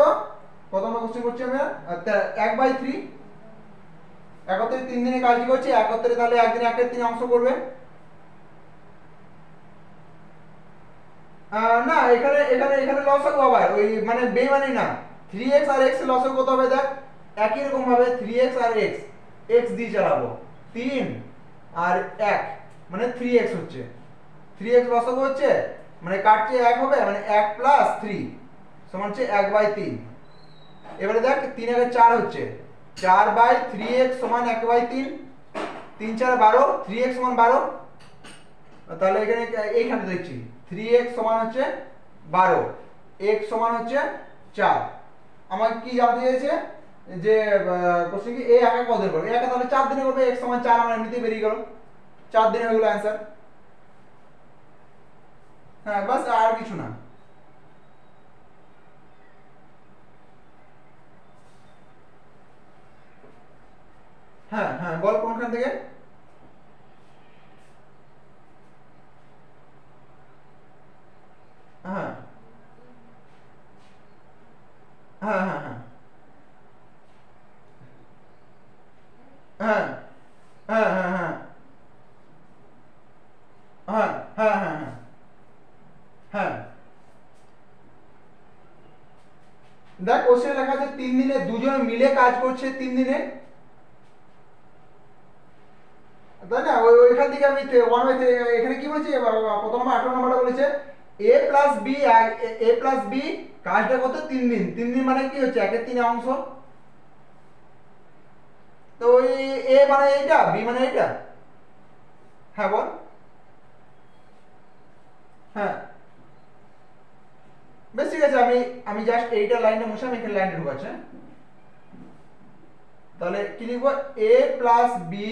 কত আমরা কোশ্চেন করছি আমরা? 1/3। একত্রে 3 দিনে কাজ করছি, একত্রে তাহলে একদিনে 1/3 অংশ করবে। না, এখানে এখানে এখানে লসাগু আবার ওই মানে বেমানি না, 3x আর x এর লসাগু কত হবে দেখ, একই রকম ভাবে 3x আর x দিয়ে চালাবো, 3 আর 1 মানে 3x হচ্ছে, 3x লসাগু হচ্ছে মানে কাটছে 1 হবে, মানে 1 প্লাস 3 সমান হচ্ছে 1/3। এবারে দেখ 3 এর 4 হচ্ছে, 4/3x সমান 1/3, 3 4 12, 3x সমান 12। তাহলে এখানে এইখানে দেখছি 3x সমান হচ্ছে 12, x সমান হচ্ছে 4। আমাকে কি জানতে চাইছে যে কোশ্চেন কি a একা কতদিন করবে, a একা তাহলে 4 দিনে করবে, x সমান 4 আমার এমনিতেই বেরিয়ে গেল, 4 দিনে হয়ে গেল অ্যান্সার। হ্যাঁ বাস, আর কিছু না। হ্যাঁ হ্যাঁ বল কোনখান থেকে? হ্যাঁ হ্যাঁ হ্যাঁ হ্যাঁ হ্যাঁ হ্যাঁ হ্যাঁ হ্যাঁ হ্যাঁ হ্যাঁ হ্যাঁ হ্যাঁ হ্যাঁ দেখ কোশ্চেন লেখা আছে 3 দিনে দুজনে মিলে কাজ করছে 3 দিনে, তাই না? ওইখান থেকে আমি 1/3 এখানে কি বলেছে প্রথম নম্বর 18 নম্বরটা বলেছে a প্লাস বি কাজটা কত 3 দিন, 3 দিন মানে কি হচ্ছে 1/3 অংশ। তো ওই a মানে এইটা, b মানে এইটা। হ্যাঁ বল। হ্যাঁ বেশ ঠিক আছে, আমি আমি জাস্ট এইটা লাইনটা মুছে আমি এখানে লাইনটা ঢুকাচ্ছি। হ্যাঁ? তাহলে কি লিখবো, a প্লাস বি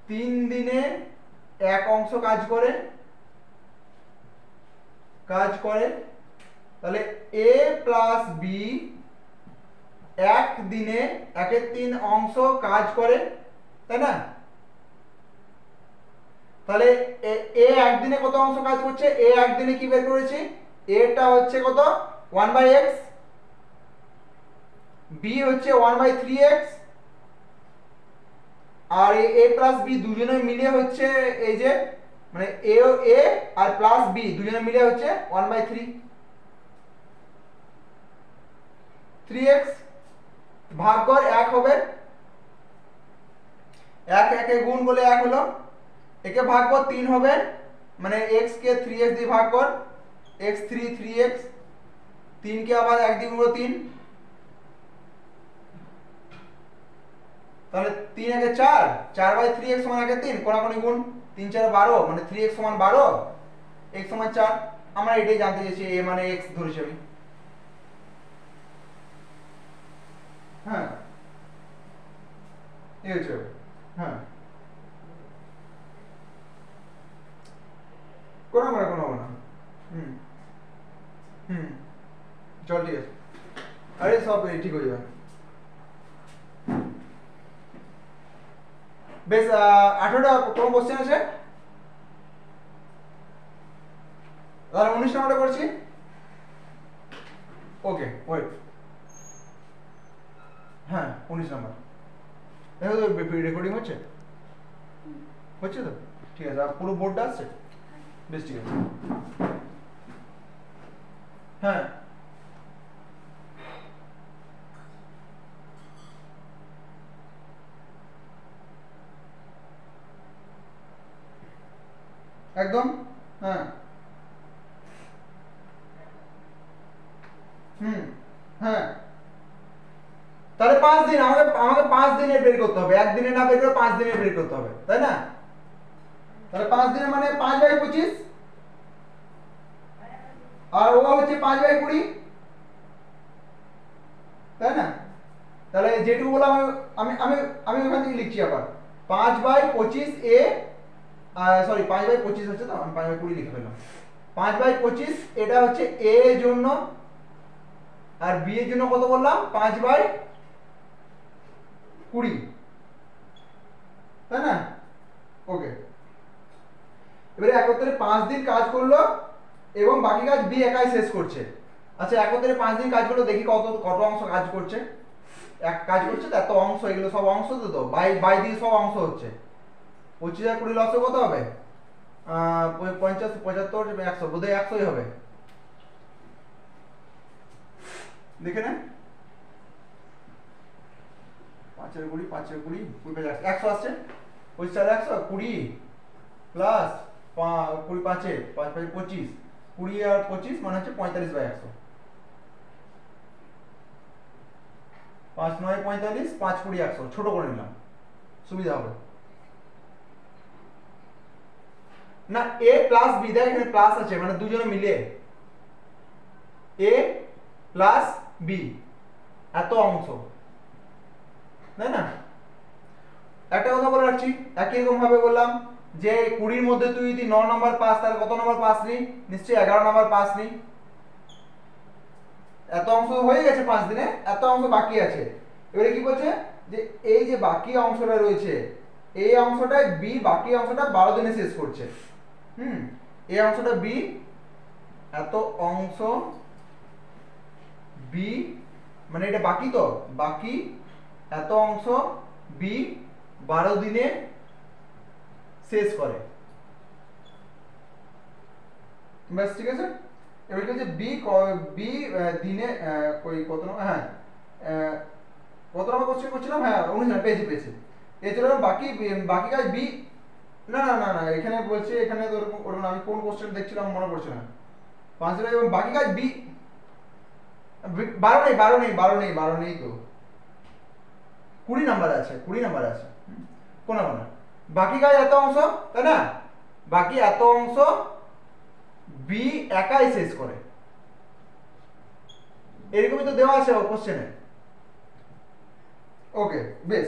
3 দিনে এক অংশ কাজ করে, তাহলে a প্লাস বি এক দিনে 1/3 অংশ কাজ করে, তাই না? তাহলে এ একদিনে কত অংশ কাজ করছে, এ একদিনে কি বের করেছি, এটা হচ্ছে কত 1/x, বি হচ্ছে 1/3x, আর এ প্লাস বি দুজনে মিলে হচ্ছে এই যে মানে এ আর প্লাস বি দুজনে মিলে হচ্ছে 1/3, 3x ভাগ কর 1 হবে, 1 একে গুণ বলে 1 হলো, একে ভাগ কর 3 হবে, মানে x কে 3x দিয়ে ভাগ কর, x 3x, 3 কে আবার 1 দিয়ে গুণ 3, তাহলে 3 একে 4, 4/3x সমান 1/3, কোনাকুনি গুণ 3 4 12, মানে 3x সমান 12, x সমান 4। আমরা এটাই জানতে চাইছি, a মানে x ধরেছি আমি। হ্যাঁ এই হচ্ছে, হ্যাঁ কোনো না। হুম হুম চল ঠিক আছে, আরে সব ঠিক হয়ে যাবে। বেশ 18টা কোনো কোশ্চেন আছে? তাহলে 19 নম্বরটা করছি। ওকে ওয়েট, হ্যাঁ 19 নম্বর দেখো তো রেকর্ডিং হচ্ছে তো? ঠিক আছে, আর পুরো বোর্ডটা আসছে? বেশ ঠিক আছে। হ্যাঁ একদম। হ্যাঁ হুম হ্যাঁ তাহলে 5 দিন, আমাকে 5 দিনের বের করতে হবে, একদিনে না বের করে 5 দিনের বের করতে হবে, তাই না? তাহলে 5 দিনে মানে 5/25, আর ও হচ্ছে 5/20, তাই না? তাহলে যেটুকু বললাম আমি আমি আমি ওখান থেকে লিখছি আবার 5/25 এ, সরি 5/25 হচ্ছে তো, আমি 5/20 লিখে ফেললাম। 5/25 এটা হচ্ছে এ এর জন্য, আর বি এর জন্য কত বললাম 5/20, তাই না? ওকে, এবারে একত্রে 5 দিন কাজ করলো এবং বাকি কাজ বি একাই শেষ করছে। আচ্ছা একত্রে 5 দিন কাজ করলো, দেখি কত কত অংশ কাজ করছে। এক কাজ করছে তো এত অংশ, এগুলো সব অংশ তো বাই বাই দিয়ে সব অংশ হচ্ছে। 25 আর 20 লসে কত হবে? 50 75 100, বোধহয় 100ই হবে, দেখে না? 5 আর 20, 5 আর 20, 100 আসছে। 25 আর 100, 20 প্লাস 20 5 এ 5 5 25, 20 আর 25 মানে হচ্ছে 45/100। 5 9 45 5 20 100 ছোট করে নিলাম সুবিধা হবে না a প্লাস b দেখ এখানে প্লাস আছে মানে দুজনে মিলে a প্লাস b এত অংশ তাই না একটা কথা বলে রাখছি একই রকম ভাবে বললাম যে 20 এর মধ্যে তুই যদি 9 নাম্বার পাস তাহলে কত নাম্বার পাস নি নিশ্চয়ই 11 নাম্বার পাস নি এত অংশ হয়ে গেছে 5 দিনে এত অংশ বাকি আছে এবারে কি বলছে যে এই যে বাকি অংশটা রয়েছে এই অংশটা b বাকি অংশটা 12 দিনে শেষ করছে এই অংশটা b এত অংশ b মানে এটা বাকি তো বাকি এত অংশ b 12 দিনে শেষ করে বাস ঠিক আছে এবার কি হচ্ছে b দিনে কই কত নম্বর হ্যাঁ কত নম্বর কোশ্চেন করছিলাম হ্যাঁ 19 পেয়েছি এছাড়া বাকি বাকি কাজ b না না না না এখানে বলছে এখানে তো ওরকম আমি কোন কোশ্চেন দেখছিলাম মনে পড়ছে না 5 এবং বাকি কাজ b 12 নেই তো 20 নাম্বার আছে কোন না বাকি কাজ এত অংশ তাই না বাকি এত অংশ b একাই শেষ করে এরকমই তো দেওয়া আছে কোশ্চেনে ওকে বেশ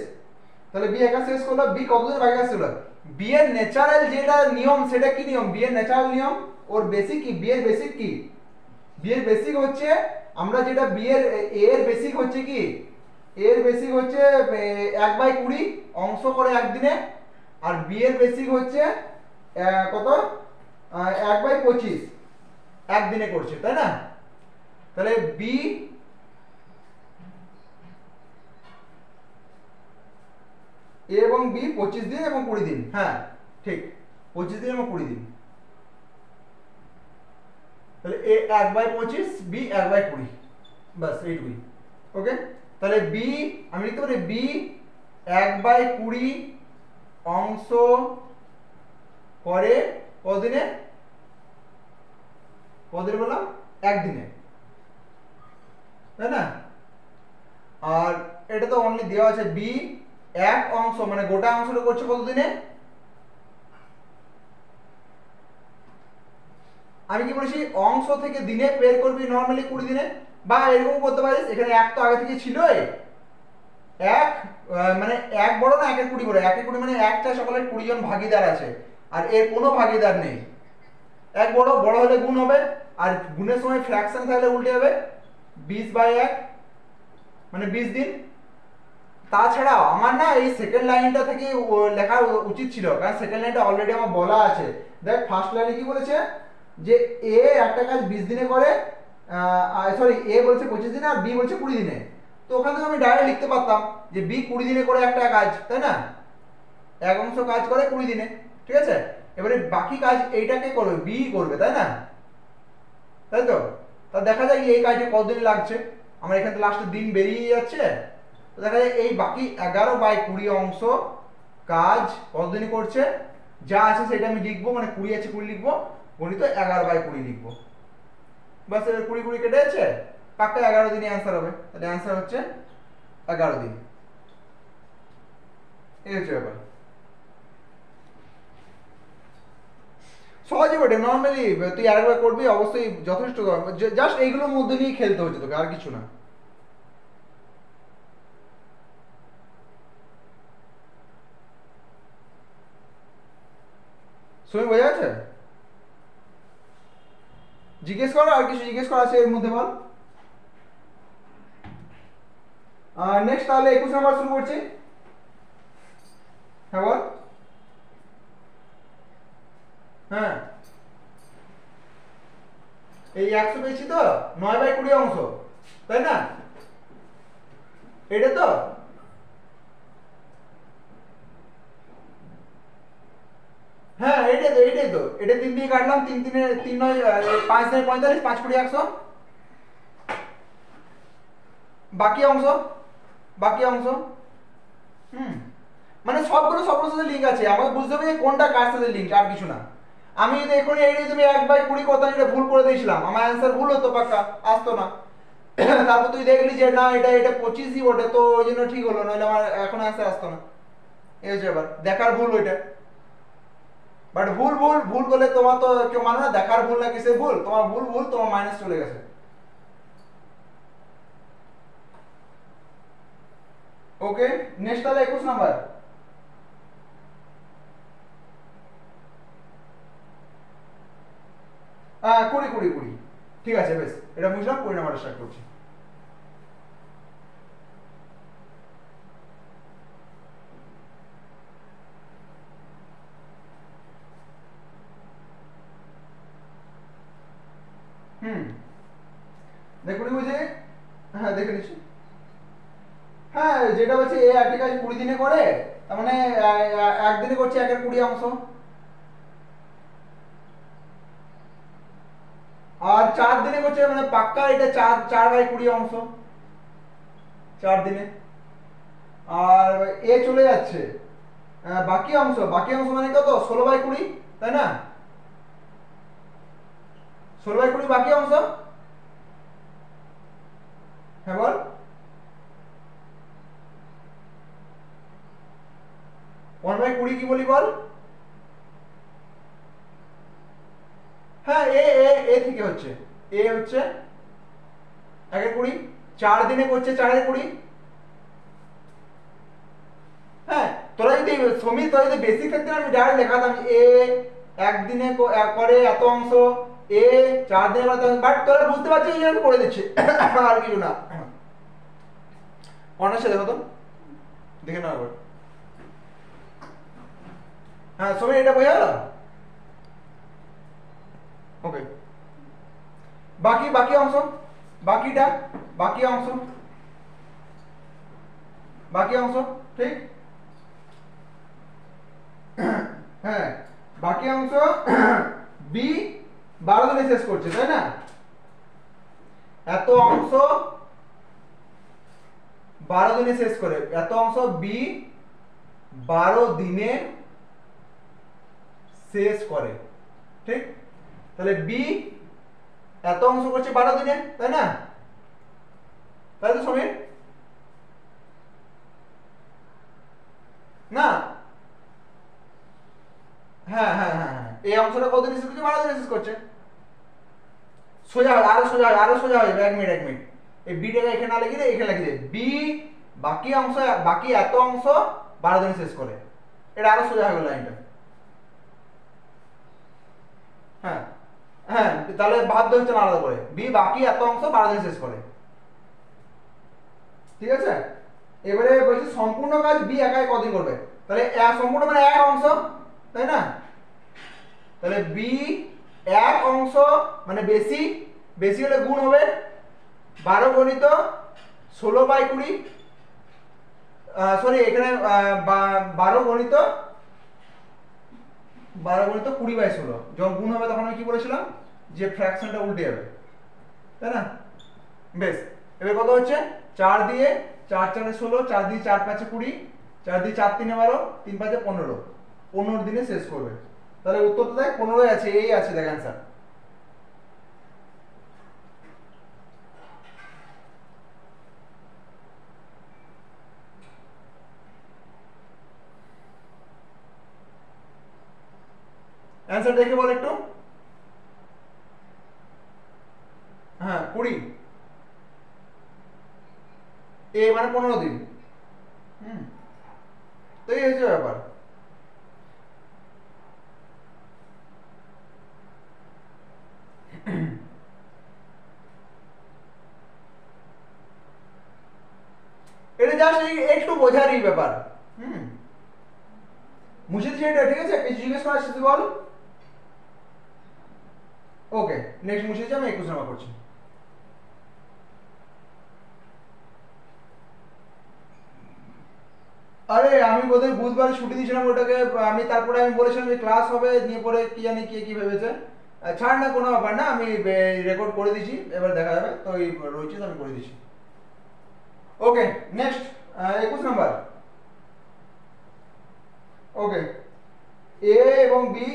তাহলে b একা শেষ করলো b কতদিন বাকি আছে হলো b এর ন্যাচারাল যেটা নিয়ম সেটা কি নিয়ম b এর ন্যাচারাল নিয়ম ওর বেসিক কি b এর বেসিক কি b এর বেসিক হচ্ছে আমরা যেটা b এর a এর বেসিক হচ্ছে কি a এর বেসিক হচ্ছে 1/20 অংশ করে একদিনে আর b এর বেসিক হচ্ছে কত 1/25 একদিনে করছে তাই না তাহলে b a এবং b 25 দিন এবং 20 দিন হ্যাঁ ঠিক 25 দিন এবং 20 দিন তাহলে a 1/25 b 1/20 বাস এইটুকুই ওকে তাহলে b আমি লিখতে পারি b 1/20 অংশ করে কতদিনে বললাম একদিনে তাই না আর এটা তো অনলি দেওয়া আছে b এক অংশ মানে গোটা অংশটা করছে কতদিনে আমি কি বলেছি অংশ থেকে দিনে বের করবি নরমালি 20 দিনে বা এরকম করতে পারিস এখানে এক তো আগে থেকে ছিল এক মানে এক বড় না 1/20 বড় 1/20 মানে একটা সকলের 20 জন ভাগীদার আছে আর এর কোনো ভাগীদার নেই এক বড় হলে গুণ হবে আর গুণের সময় ফ্র্যাকশন থাকলে উল্টে হবে 20/1 মানে 20 দিন তাছাড়াও আমার না এই সেকেন্ড লাইনটা থেকে লেখা উচিত ছিল কারণ সেকেন্ড লাইনটা অলরেডি আমার বলা আছে দেখ ফার্স্ট লাইনে কি বলেছে যে a একটা কাজ 20 দিনে করে সরি a বলছে 25 দিনে আর b বলছে 20 দিনে তো ওখান থেকে আমি ডাইরেক্ট লিখতে পারতাম যে b 20 দিনে করে একটা কাজ তাই না এক অংশ কাজ করে 20 দিনে ঠিক আছে এবারে বাকি কাজ এইটাকে করবে b করবে তাই না তাই তো তা দেখা যায় এই কাজে কতদিন লাগছে আমার এখানে লাস্টের দিন বেরিয়ে যাচ্ছে তো দেখা যায় এই বাকি 11/20 অংশ কাজ কতদিন করছে যা আছে সেটা আমি লিখবো মানে 20 আছে 20 লিখবো গণিত 11/20 লিখবো বাস এবার 20 কেটে যাচ্ছে পাক্কা 11 দিনে অ্যান্সার হবে তাহলে অ্যান্সার হচ্ছে 11 দিন এই হচ্ছে ব্যাপার সহজে বটে নর্মালি তুই আরেকবার করবি অবশ্যই যথেষ্ট জাস্ট এইগুলোর মধ্যে নিয়ে খেলতে হচ্ছে তোকে আর কিছু না শুনে বোঝা যাচ্ছে জিজ্ঞেস করো আর কিছু জিজ্ঞেস করা আছে এর মধ্যে বল নেক্সট তাহলে 21 নাম্বার শুরু করছি হ্যাঁ বল হ্যাঁ এই 100 পেয়েছি তো 9/20 অংশ তাই না এটা তো হ্যাঁ এইটাই তো এটা 3 দিয়ে কাটলাম 3 3 9 5 9 45 5 20 100 বাকি অংশ মানে সবগুলোর সাথে লিংক আছে আমাকে বুঝতে হবে যে কোনটা কার সাথে লিংক আর কিছু না আমি যদি এখন এইটাই তুমি 1/20 করতাম এটা ভুল করে দিয়েছিলাম আমার অ্যান্সার ভুল হতো পাক্কা আসতো না তারপর তুই দেখলি যে না এটা এটা 25ই ওঠে, তো ওই জন্য ঠিক হলো, নইলে আমার এখন আসতো না। এই হচ্ছে ব্যাপার, দেখার ভুল ওইটা। বাট ভুল ভুল ভুল করলে তোমার তো কেউ মানে না, দেখার ভুল না কিসের ভুল, তোমার ভুল ভুল, তোমার মাইনাস চলে গেছে। ওকে, নেক্সট তাহলে 21 নাম্বার। হ্যাঁ 20 20 20, ঠিক আছে বেশ, এটা বুঝলাম। 20 নাম্বারটা স্টার্ট করছি। হুম, দেখুন বুঝে, হ্যাঁ দেখে নিচ্ছি। হ্যাঁ যেটা হচ্ছে এ একটি কাজ 20 দিনে করে, তার মানে একদিনে করছে 1/20 অংশ, আর 4 দিনে করছে মানে পাক্কা এটা 4/20 অংশ 4 দিনে। আর এ চলে যাচ্ছে বাকি অংশ মানে কত, 16/20, তাই না? 16/20 বাকি অংশ। হ্যাঁ বল। 1/20 কি বলি বল? হ্যাঁ এ এ এ থেকে হচ্ছে, এ হচ্ছে 1/20, 4 দিনে করছে 4/20। হ্যাঁ তোরা যদি সমীর, তোরা যদি বেসিক ক্ষেত্রে আমি ডাইরেক্ট লেখাতাম এ একদিনে করে এত অংশ, এ 4 দিনে করে, বাট তোরা বুঝতে পারছিস যে আমি করে দিচ্ছি আর কিছু না। অনার্সে দেখো তো, দেখে নাও একবার। হ্যাঁ সমীর এটা বোঝা গেল? ওকে, বাকি বাকি অংশ, বাকিটা বাকি অংশ, বাকি অংশ, ঠিক। হ্যাঁ বাকি অংশ বি 12 দিনে শেষ করছে, তাই না? এত অংশ 12 দিনে শেষ করে, এত অংশ বি 12 দিনে শেষ করে, ঠিক। তাহলে বি এত অংশ করছে 12 দিনে, তাই না? তাই তো সমীর? না, হ্যাঁ হ্যাঁ হ্যাঁ হ্যাঁ, এই অংশটা কতদিন শেষ করছে, 12 দিনে শেষ করছে। সোজা হয়, আরো সোজা হয়, আরো সোজা হয়ে যাবে, 1 মিনিট 1 মিনিট, এই বিটাকে এখানে না লিখে দে, এখানে লিখে দে, বি বাকি অংশ, বাকি এত অংশ 12 দিনে শেষ করে, এটা আরো সোজা হয়ে গেল লাইনটা। হ্যাঁ হ্যাঁ, তাহলে বাদ হচ্ছে না আলাদা করে, বি বাকি এত অংশ 12 দিনে শেষ করে, ঠিক আছে। এবারে বলছি সম্পূর্ণ কাজ বি একাই কদিন করবে, তাহলে সম্পূর্ণ মানে এক অংশ, তাই না? তাহলে বি এক অংশ মানে বেশি, বেশি হলে গুণ হবে 12 গণিত 16/20, সরি এখানে 12 গণিত 20/16, যখন গুণ হবে তখন আমি কি বলেছিলাম যে ফ্র্যাকশনটা উল্টে যাবে, তাই না? বেশ, এবার কত হচ্ছে, 4 দিয়ে 4 4 16, 4 দিয়ে 4 5 20, 4 দিয়ে 4 3 12, 3 5 15, 15 দিনে শেষ করবে। তাহলে উত্তরটা দেখ 15 আছে, এই আছে দেখ অ্যান্সার। অ্যান্সার দেখে বল একটু। হ্যাঁ 20, এ মানে 15 দিন। হুম, তো এই হচ্ছে ব্যাপার। এটা জাস্ট একটু বোঝারই ব্যাপার। হুম, মুছে দিচ্ছি এটা, ঠিক আছে? কিছু জিজ্ঞেস করার সাথে বল। ওকে, নেক্সট মুছে দিচ্ছি, আমি 21 নাম্বার করছি। আরে আমি বোধহয় বুধবার ছুটি দিয়েছিলাম ওটাকে, আমি তারপরে আমি বলেছিলাম যে ক্লাস হবে, নিয়ে পরে কি জানি কে কি ভেবেছে। ছাড় না, কোনো ব্যাপার না, আমি রেকর্ড করে দিয়েছি, এবার দেখা যাবে, তো এই রয়েছে আমি করে দিচ্ছি। ওকে, নেক্সট 21 নাম্বার। ওকে, এ এবং বি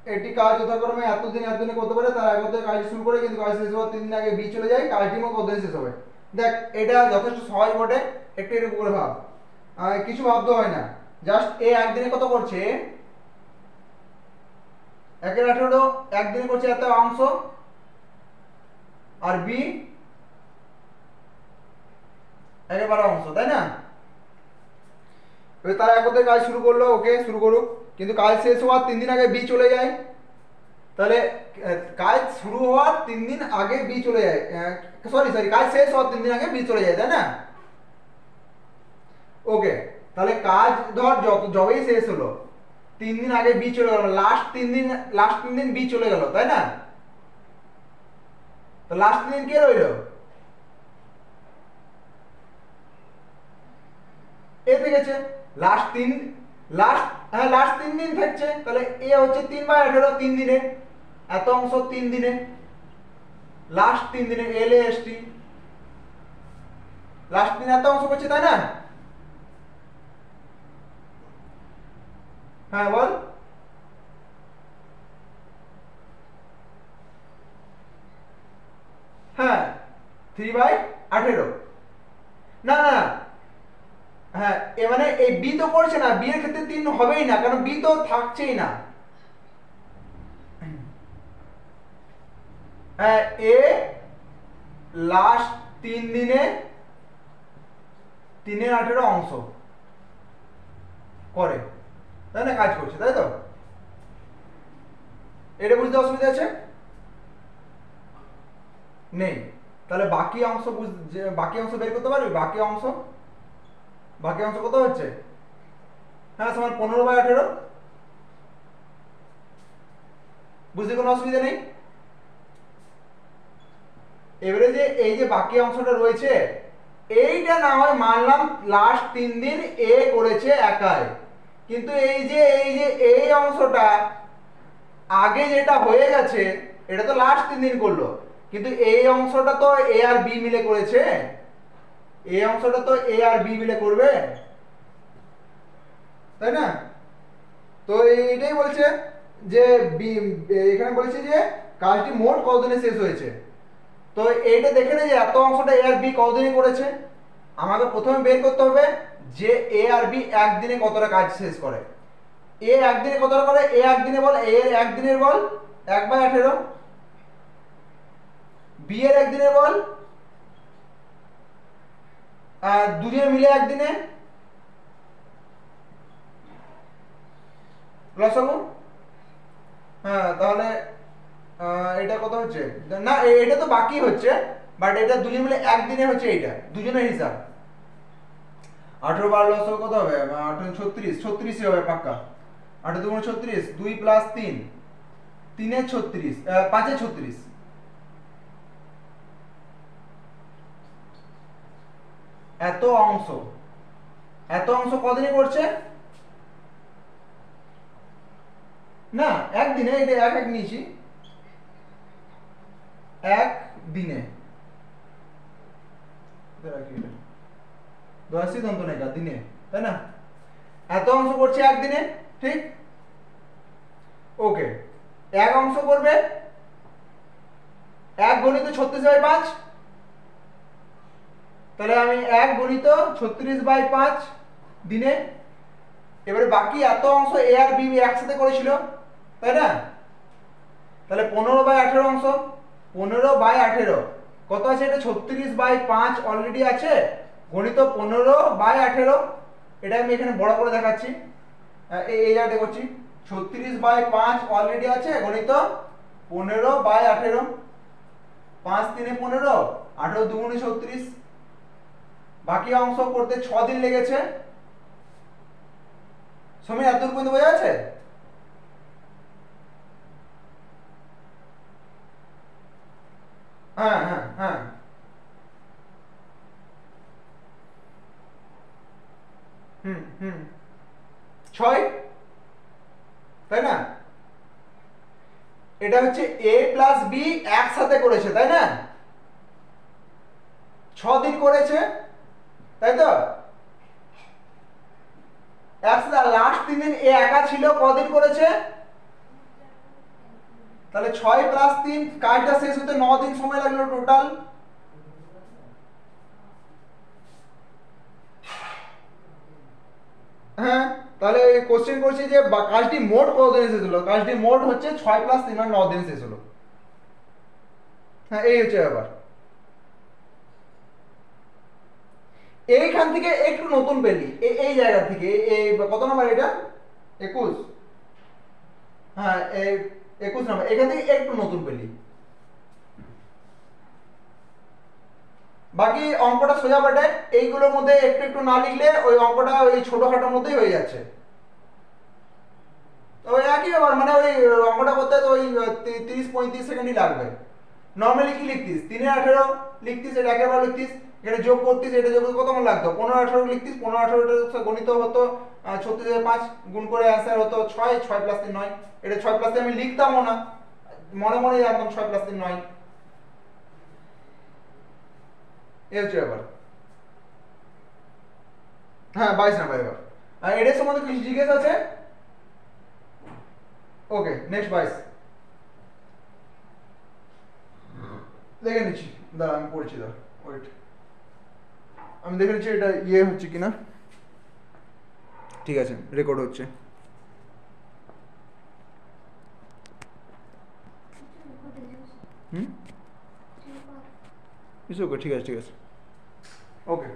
এটি কাজ যথাক্রমে এতদিনে করতে পারে, তার আগে কাজ শুরু করে কিন্তু কাজ শেষ হওয়ার 3 দিন আগে বি চলে যায়, কাজটিও কতদিন শেষ হবে। দেখ এটা যথেষ্ট সহজ বটে, একটু এর উপরে ভাব, কিছু ভাবতে হয় না, জাস্ট এ একদিনে কত করছে, একের 18 একদিনে করছে এত অংশ, আর বি একের 12 অংশ, তাই না? এবার তারা একসাথে কাজ শুরু করলো, ওকে শুরু করুক, কিন্তু কাজ শেষ হওয়ার 3 দিন আগে বি চলে যায়, তাহলে কাজ শুরু হওয়ার 3 দিন আগে বি চলে যায়, সরি কাজ শেষ হওয়ার 3 দিন আগে বি চলে যায়, তাই না? ওকে, তাহলে কাজ ধর যবেই শেষ হলো 3 দিন আগে বি চলে গেল, লাস্ট 3 দিন বি চলে গেল, তাই না? তো লাস্ট 3 দিন কে রইল? এ থেকেছে লাস্ট 3 দিন থাকছে, তাহলে এ হচ্ছে 3/18 3 দিনে, এত অংশ 3 দিনে, লাস্ট 3 দিনে এল এস টি, লাস্ট দিন এত অংশ করছে, তাই না? হ্যাঁ বল। হ্যাঁ 3/18, না না, হ্যাঁ এ মানে এই বি তো করছে না, বি এর ক্ষেত্রে 3 হবেই না, কারণ বি তো থাকছেই না। হ্যাঁ এ লাস্ট 3 দিনে 3/18 অংশ করে, তাই না? কাজ করছে, তাই তো? এটা বুঝতে অসুবিধা আছে? নেই? তাহলে বাকি অংশ বাকি অংশ বের করতে পারবি? বাকি অংশ কত হচ্ছে? হ্যাঁ সমান 15/18, বুঝতে কোনো অসুবিধা নেই? এবারে যে এই যে বাকি অংশটা রয়েছে, এইটা না হয় মানলাম লাস্ট 3 দিন এ করেছে একাই, কিন্তু এই অংশটা আগে যেটা হয়ে গেছে এটা তো লাস্ট 3 দিন করলো, কিন্তু এই অংশটা তো এ আর বি মিলে করেছে, এই অংশটা তো এ আর বি মিলে করবে, তাই না? তো এইটাই বলছে যে এখানে বলেছে যে কাজটি মোট কতদিনে শেষ হয়েছে, তো এইটা দেখে নে যে এত অংশটা এ আর বি কতদিনে করেছে। আমাকে প্রথমে বের করতে হবে যে এ আর বি একদিনে কতটা কাজ শেষ করে। এ একদিনে কতটা করে, এ একদিনে বল, এ এর একদিনের বল 1/18, বি এর একদিনে বল দুজনে মিলে একদিনে লসাগু। হ্যাঁ তাহলে এটা কত হচ্ছে, না এটা তো বাকি হচ্ছে, বাট এটা দুজন মিলে একদিনে হচ্ছে, এইটা দুজনের হিসাব। 18 লসাগু কত হবে? 36 হবে পাক্কা। 8 2 36, 2 + 3 3 এ 36, 5 এ 36, এত অংশ কদিনে করছে? না একদিনে, এটা এক নিয়েছি, এক দিনে দিনে, তাই না? এত অংশ করছে একদিনে, ঠিক? ওকে, এক অংশ করবে 1 × 36/5, তাহলে আমি 1 × 36/5 দিনে। এবারে বাকি এত অংশ এ আর বি একসাথে করেছিল, তাই না? তাহলে 15/18 অংশ, 15/18 কত আছে? এটা 36/5 অলরেডি আছে, গণিত 15/18, এটা আমি এখানে বড় করে দেখাচ্ছি, এই জায়গাটা করছি, 36/5 অলরেডি আছে, গণিত 15/18, 5 3 এ 15, 18 2 × 36, বাকি অংশ করতে 6 দিন লেগেছে। সময় এত পর্যন্ত বোঝা যাচ্ছে? হ্যাঁ হ্যাঁ হ্যাঁ, হুম 6, তাই না? এটা হচ্ছে a + b একসাথে করেছে, তাই না? 6 দিন করেছে, তাই তো? একসাথে লাস্ট 3 দিন এ একা ছিল, কদিন করেছে? তাহলে 6 প্লাস 3 কাজটা শেষ হতে 9 দিন সময় লাগলো টোটাল। হ্যাঁ, তাহলে কোশ্চেন করছি যে কাজটি মোট কতদিনে শেষ হলো, কাজটি মোট হচ্ছে 6 প্লাস 3 মানে 9 দিনে শেষ হলো। হ্যাঁ, এই হচ্ছে ব্যাপার। এইখান থেকে একটু নতুন পেলি, এই জায়গা থেকে এই কত নাম্বার এটা 21, হ্যাঁ 21 নাম্বার, এখান থেকে একটু নতুন পেলি। বাকি অঙ্কটা সোজা পাঠে, এইগুলোর মধ্যে একটু একটু না লিখলে ওই অঙ্কটা ওই ছোটখাটোর মধ্যেই হয়ে যাচ্ছে। তো ওই একই ব্যাপার, মানে ওই অঙ্কটা করতে তো ওই 30-35 সেকেন্ডই লাগবে। নর্মালি কি লিখতিস 3-18 লিখতিস, এটা একেবারে লিখতিস, এটা যোগ করতিস, এটা যোগ করতে কতক্ষণ লাগতো, 15-18 লিখতিস, 15-18 গণিত হতো 36/5 গুণ করে অ্যান্সার হতো 6, 6 প্লাস 3 9। এটা 6 প্লাস 3 আমি লিখতামও না, মনে মনে জানতাম 6 প্লাস 3 9। এই হচ্ছে ব্যাপার। হ্যাঁ 22 নাম্বার এবার। আর এটার সম্বন্ধে কিছু জিজ্ঞেস আছে? ওকে, নেক্সট 22 দেখে নিচ্ছি, দাঁড়া আমি পড়ছি, দাঁড়া ওয়েট, আমি দেখে নিচ্ছি এটা ইয়ে হচ্ছে কিনা। ঠিক আছে, রেকর্ড হচ্ছে। হুম, ওকে, ঠিক আছে ঠিক আছে, ওকে।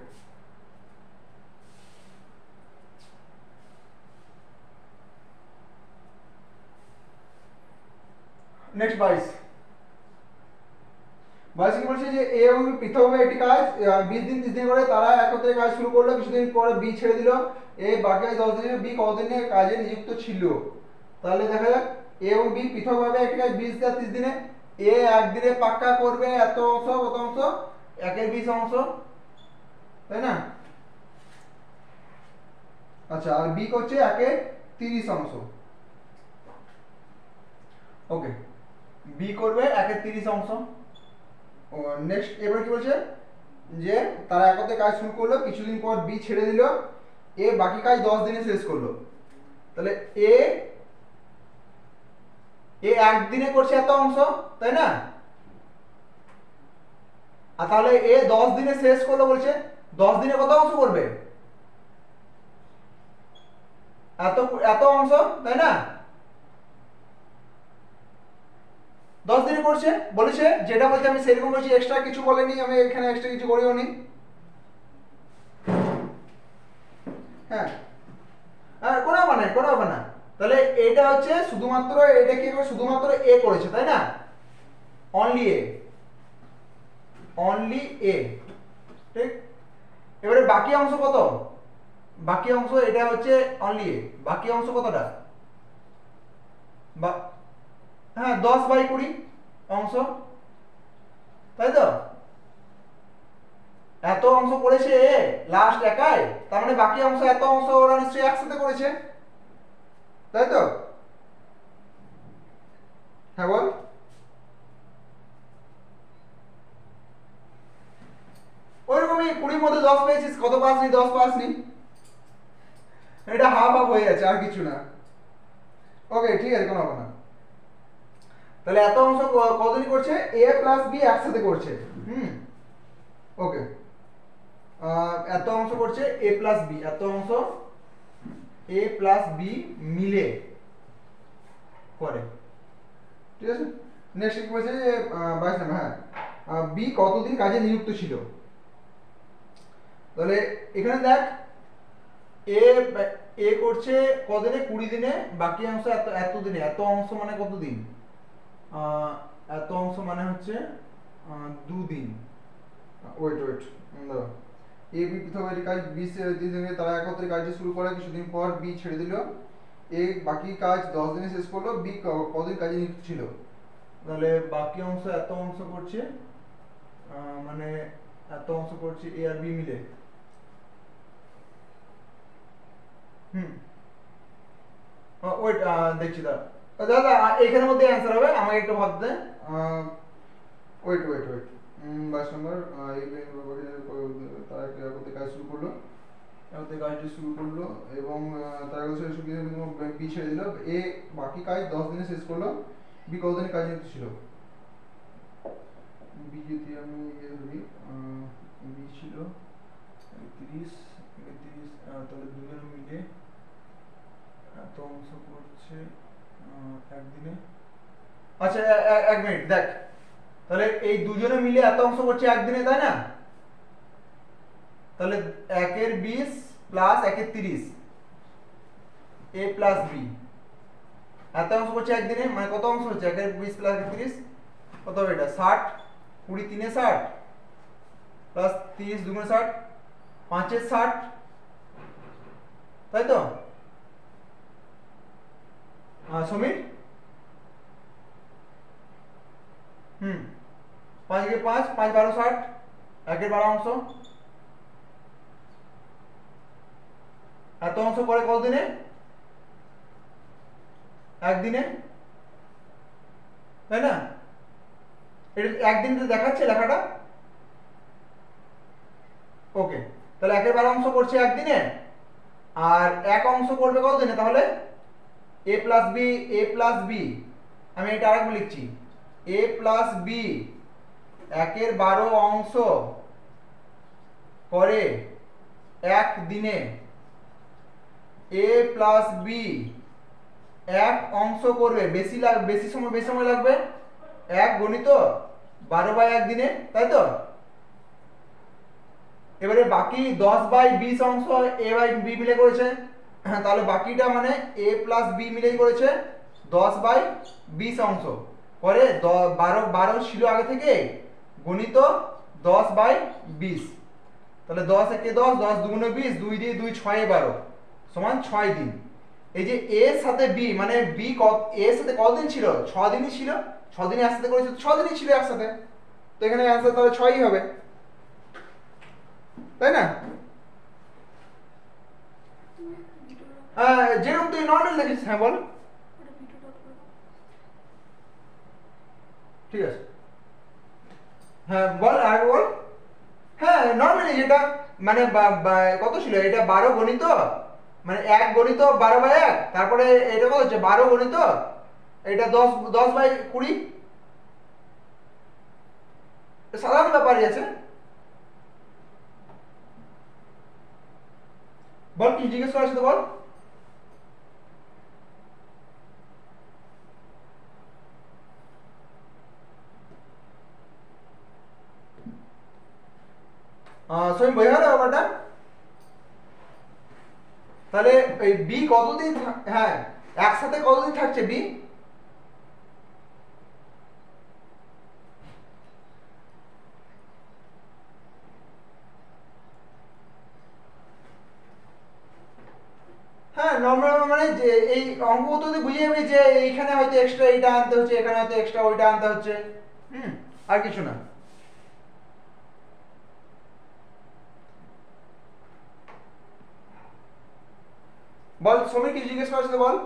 নেক্সট 22 কি বলছে যে এ এবং বি পৃথকভাবে একটি কাজ 20 দিন 30 দিন করে তারা একত্রে কাজ শুরু করলো, কিছুদিন পরে বি ছেড়ে দিল, এ বাকি 10 দিনে বি কতদিনে কাজে নিযুক্ত ছিল। তাহলে দেখা যাক এ এবং বি পৃথকভাবে একটি কাজ 20 বা 30 দিনে, এ একদিনে পাক্কা করবে এত অংশ, কত অংশ, 1/20 অংশ, তাই না? আচ্ছা, আর বি করছে 1/30 অংশ। ওকে, বি করবে 1/30 অংশ। নেক্সট এবার কি বলছে যে তারা একত্রে কাজ শুরু করলো, কিছুদিন পর বি ছেড়ে দিল, এ বাকি কাজ 10 দিনে শেষ করলো। তাহলে এ একদিনে করছে এত অংশ, তাই না? আর তাহলে এ 10 দিনে শেষ করলো বলছে, 10 দিনে কত অংশ করবে, এত এত অংশ, তাই না? 10 দিনে করছে বলেছে, যেটা বলছে আমি সেরকম বলছি, এক্সট্রা কিছু বলেনি, আমি এখানে এক্সট্রা কিছু করিও নি। হ্যাঁ, কোনো হবে না। তাহলে এটা হচ্ছে শুধুমাত্র, এটা কি করে, শুধুমাত্র এ করেছে, তাই না? অনলি এ, অনলি এ, ঠিক। এবারে বাকি অংশ কত, বাকি অংশ এটা হচ্ছে অনলি এ, বাকি অংশ কতটা, হ্যাঁ 10/20 অংশ, তাই তো? এত অংশ করেছে এ লাস্ট একাই, তার মানে বাকি অংশ এত অংশ ওরা নিশ্চয়ই একসাথে করেছে, তাই তো? হ্যাঁ বল। ওইরকমই 20 মধ্যে 10 পেয়েছিস, কত পাসনি, 10 পাসনি, এটা হাফ হাফ হয়ে যাচ্ছে, আর কিছু না। ওকে, ঠিক আছে, কোনো হবে না। তাহলে এত অংশ কতদিন করছে, এ প্লাস বি একসাথে করছে। হুম, ওকে, এত অংশ করছে এ প্লাস বি, এত অংশ এ প্লাস বি মিলে করে, ঠিক আছে। নেক্সট কি বলছে যে 22 নাম্বার, হ্যাঁ বি কতদিন কাজে নিযুক্ত ছিল। তাহলে এখানে দেখ এ এ করছে কদিনে, 20 দিনে, বাকি অংশ এত দিনে, এত অংশ মানে কত দিন, এত অংশ মানে হচ্ছে 2 দিন। ওয়েট দাঁড়া, এ বি পৃথক কাজ 20 দিনে তারা একত্রে কাজ শুরু করে, কিছুদিন পর বি ছেড়ে দিল, এ বাকি কাজ 10 দিনে শেষ করলো, বি কতদিন কাজে নিযুক্ত ছিল। তাহলে বাকি অংশ এত অংশ করছে, মানে এত অংশ করছে এ আর বি মিলে। হুম, ওয়েট দেখছি, দাদা এখানের মধ্যে অ্যান্সার হবে, আমাকে একটু ভাবতে, ওয়েট 22 নম্বর, তারা একত্রে কাজ শুরু করলো, কাজটি শুরু করলো এবং তারা বি ছেড়ে দিল, এ বাকি কাজ 10 দিনে শেষ করলো, বি কতদিনে কাজ নিতে ছিল? বি যদি আমি ধরি বি ছিল 30 তাহলে দুজন মিলে এত অংশ করছে একদিনে। আচ্ছা এক মিনিট দেখ, তাহলে এই দুজনে মিলে এত অংশ করছে একদিনে, তাই না? তাহলে 1 এর 20 প্লাস 1 এর 30 a প্লাস b এত অংশ করছে একদিনে, মানে কত অংশ হচ্ছে 1 এর 20 প্লাস 1 এর 30 কত হবে এটা 60, 20 3 এ 60 প্লাস 30 2 গুণে 60 5 এ 60, তাই তো? সমীর 5 के 5 5 12 60 1 এর 12 অংশ এত অংশ করে কতদিনে? একদিনে, তাই না? এটা একদিনে দেখাচ্ছে লেখাটা। ওকে, তাহলে 1 এর 12 অংশ করছে একদিনে, আর এক অংশ করবে কতদিনে? তাহলে a প্লাস বি আমি এটা আরেকবার লিখছি, a প্লাস বি 1 এর 12 অংশ করে এক দিনে, a প্লাস বি এক অংশ করবে বেশি সময় লাগবে 1 গণিত 12/1 দিনে, তাই তো? এবারে বাকি 10/20 অংশ a বাই b মিলে করেছে, তাহলে বাকিটা মানে a প্লাস বি মিলেই করেছে 10/20 অংশ করে 12 ছিল আগে থেকে গণিত 10/20, তাহলে 10 একে 10 10 দুগুণে 20 2 দিয়ে 2 6 এ 12 সমান 6 দিন। এই যে a এর সাথে b মানে b a এর সাথে কতদিন ছিল? 6 দিনই ছিল, 6 দিনই একসাথে করেছে, 6 দিনই ছিল একসাথে, তো এখানে অ্যান্সার তাহলে 6ই হবে, তাই না? যেরকম তুই নর্মাল দেখিস। হ্যাঁ বল। ঠিক আছে, হ্যাঁ বল আর বল। হ্যাঁ নর্মালি যেটা মানে কত ছিল এটা 12 গণিত মানে 1 গণিত 12/1, তারপরে এটা কত হচ্ছে 12 গণিত এটা 10/20, সাধারণ ব্যাপারই আছে। বল কি জিজ্ঞেস করার সাথে বল। সবই বোঝা গেল ব্যাপারটা? তাহলে এই বি কতদিন, হ্যাঁ একসাথে কতদিন থাকছে বি? হ্যাঁ নরমাল মানে যে এই অঙ্ক তো তুই বুঝে যাবি যে এইখানে হয়তো এক্সট্রা এইটা আনতে হচ্ছে, এখানে হয়তো এক্সট্রা ওইটা আনতে হচ্ছে, আর কিছু না। বল সমীর কি জিজ্ঞেস করেছিল বল।